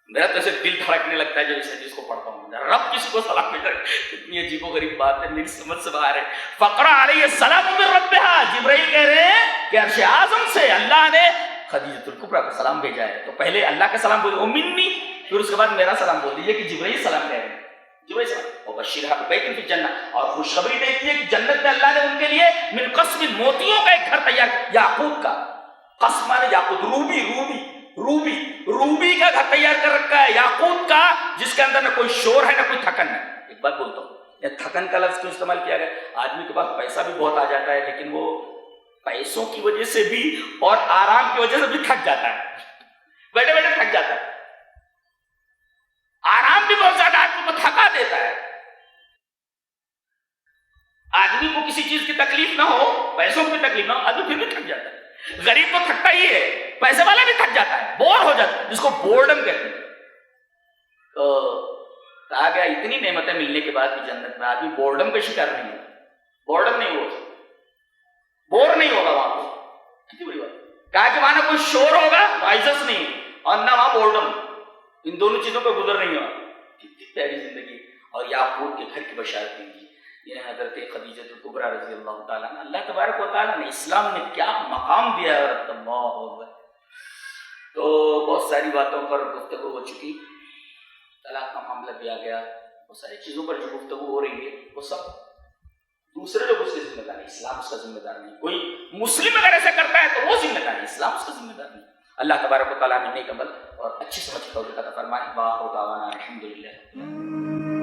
میرا تو ایسے دل دھڑکنے لگتا ہے جو اس حدیث کو پڑھتا ہوں. رب کسی کو سلام بھیجا، کتنی عجیب و غریب بات ہے، میری سمجھ سے باہر ہے. فقرہ علیہ السلام من ربها، جبرائیل کہہ رہے ہیں کہ عرش اعظم سے اللہ نے خدیجہ کبریٰ کو سلام بھیجا ہے. تو پہلے اللہ کا سلام بول منی، پھر اس کے بعد میرا سلام بول دیجیے کہ جبرائیل سلام کہہ رہے ہیں. جبرائیل سلام وبشرها ببیت فی الجنہ، اور خوشخبری دیتی ہے کہ جنت میں اللہ نے ان کے لیے من قصب، موتیوں کا ایک گھر تیار کیا. یاقوت کا قصب مانے یاقوت، روبی کا گھر تیار کر رکھا ہے، یاقوت کا، جس کے اندر نہ کوئی شور ہے نہ کوئی تھکن ہے. ایک بات بولتا ہوں، یہ تھکن کا لفظ کیوں استعمال کیا گیا؟ آدمی کے پاس پیسہ بھی بہت آ جاتا ہے لیکن وہ پیسوں کی وجہ سے بھی اور آرام کی وجہ سے بھی تھک جاتا ہے، بیٹھے بیٹھے تھک جاتا ہے. آرام بھی بہت زیادہ آدمی کو تھکا دیتا ہے. آدمی کو کسی چیز کی تکلیف نہ ہو، پیسوں کی تکلیف نہ ہو، آدمی پھر بھی تھک جاتا ہے. غریب تو تھکتا ہی ہے، پیسے والا بھی تھک جاتا ہے، بور ہو جاتا ہے، جس کو بورڈم کہتے ہیں. تو کہا گیا اتنی نعمتیں ملنے کے بعد بھی جنت میں آدمی بورڈم کا شکار نہیں ہوتا. بورڈم نہیں ہوگا، بور نہیں ہوگا وہاں پہ. کتنی بڑی بات. کہا کہ وہاں نہ کوئی شور ہوگا، نوائزس نہیں، اور نہ وہاں بورڈم. ان دونوں چیزوں پہ گزر نہیں ہوگا. کتنی پیاری زندگی. اور یاقوت کے گھر کی بشارت دی. یہ حضرت خدیجہ کبریٰ رضی اللہ تعالیٰ عنہ. اللہ تبارک و تعالیٰ نے اسلام میں کیا مقام دیا ہے. اللہ اکبر. تو بہت ساری باتوں پر گفتگو ہو چکی. طلاق کا معاملہ بھی آ گیا، بہت ساری چیزوں پر جو گفتگو ہو رہی ہے وہ سب دوسرے لوگ اس کے ذمہ دار نہیں، اسلام اس کا ذمہ دار نہیں. کوئی مسلم اگر ایسا کرتا ہے تو وہ ذمہ دار ہے، اسلام اس کا ذمہ دار نہیں. اللہ تبارک و تعالیٰ نے نیک عمل اور اچھی سمجھ کا عطا فرمائے. واخر دعوانا الحمدللہ.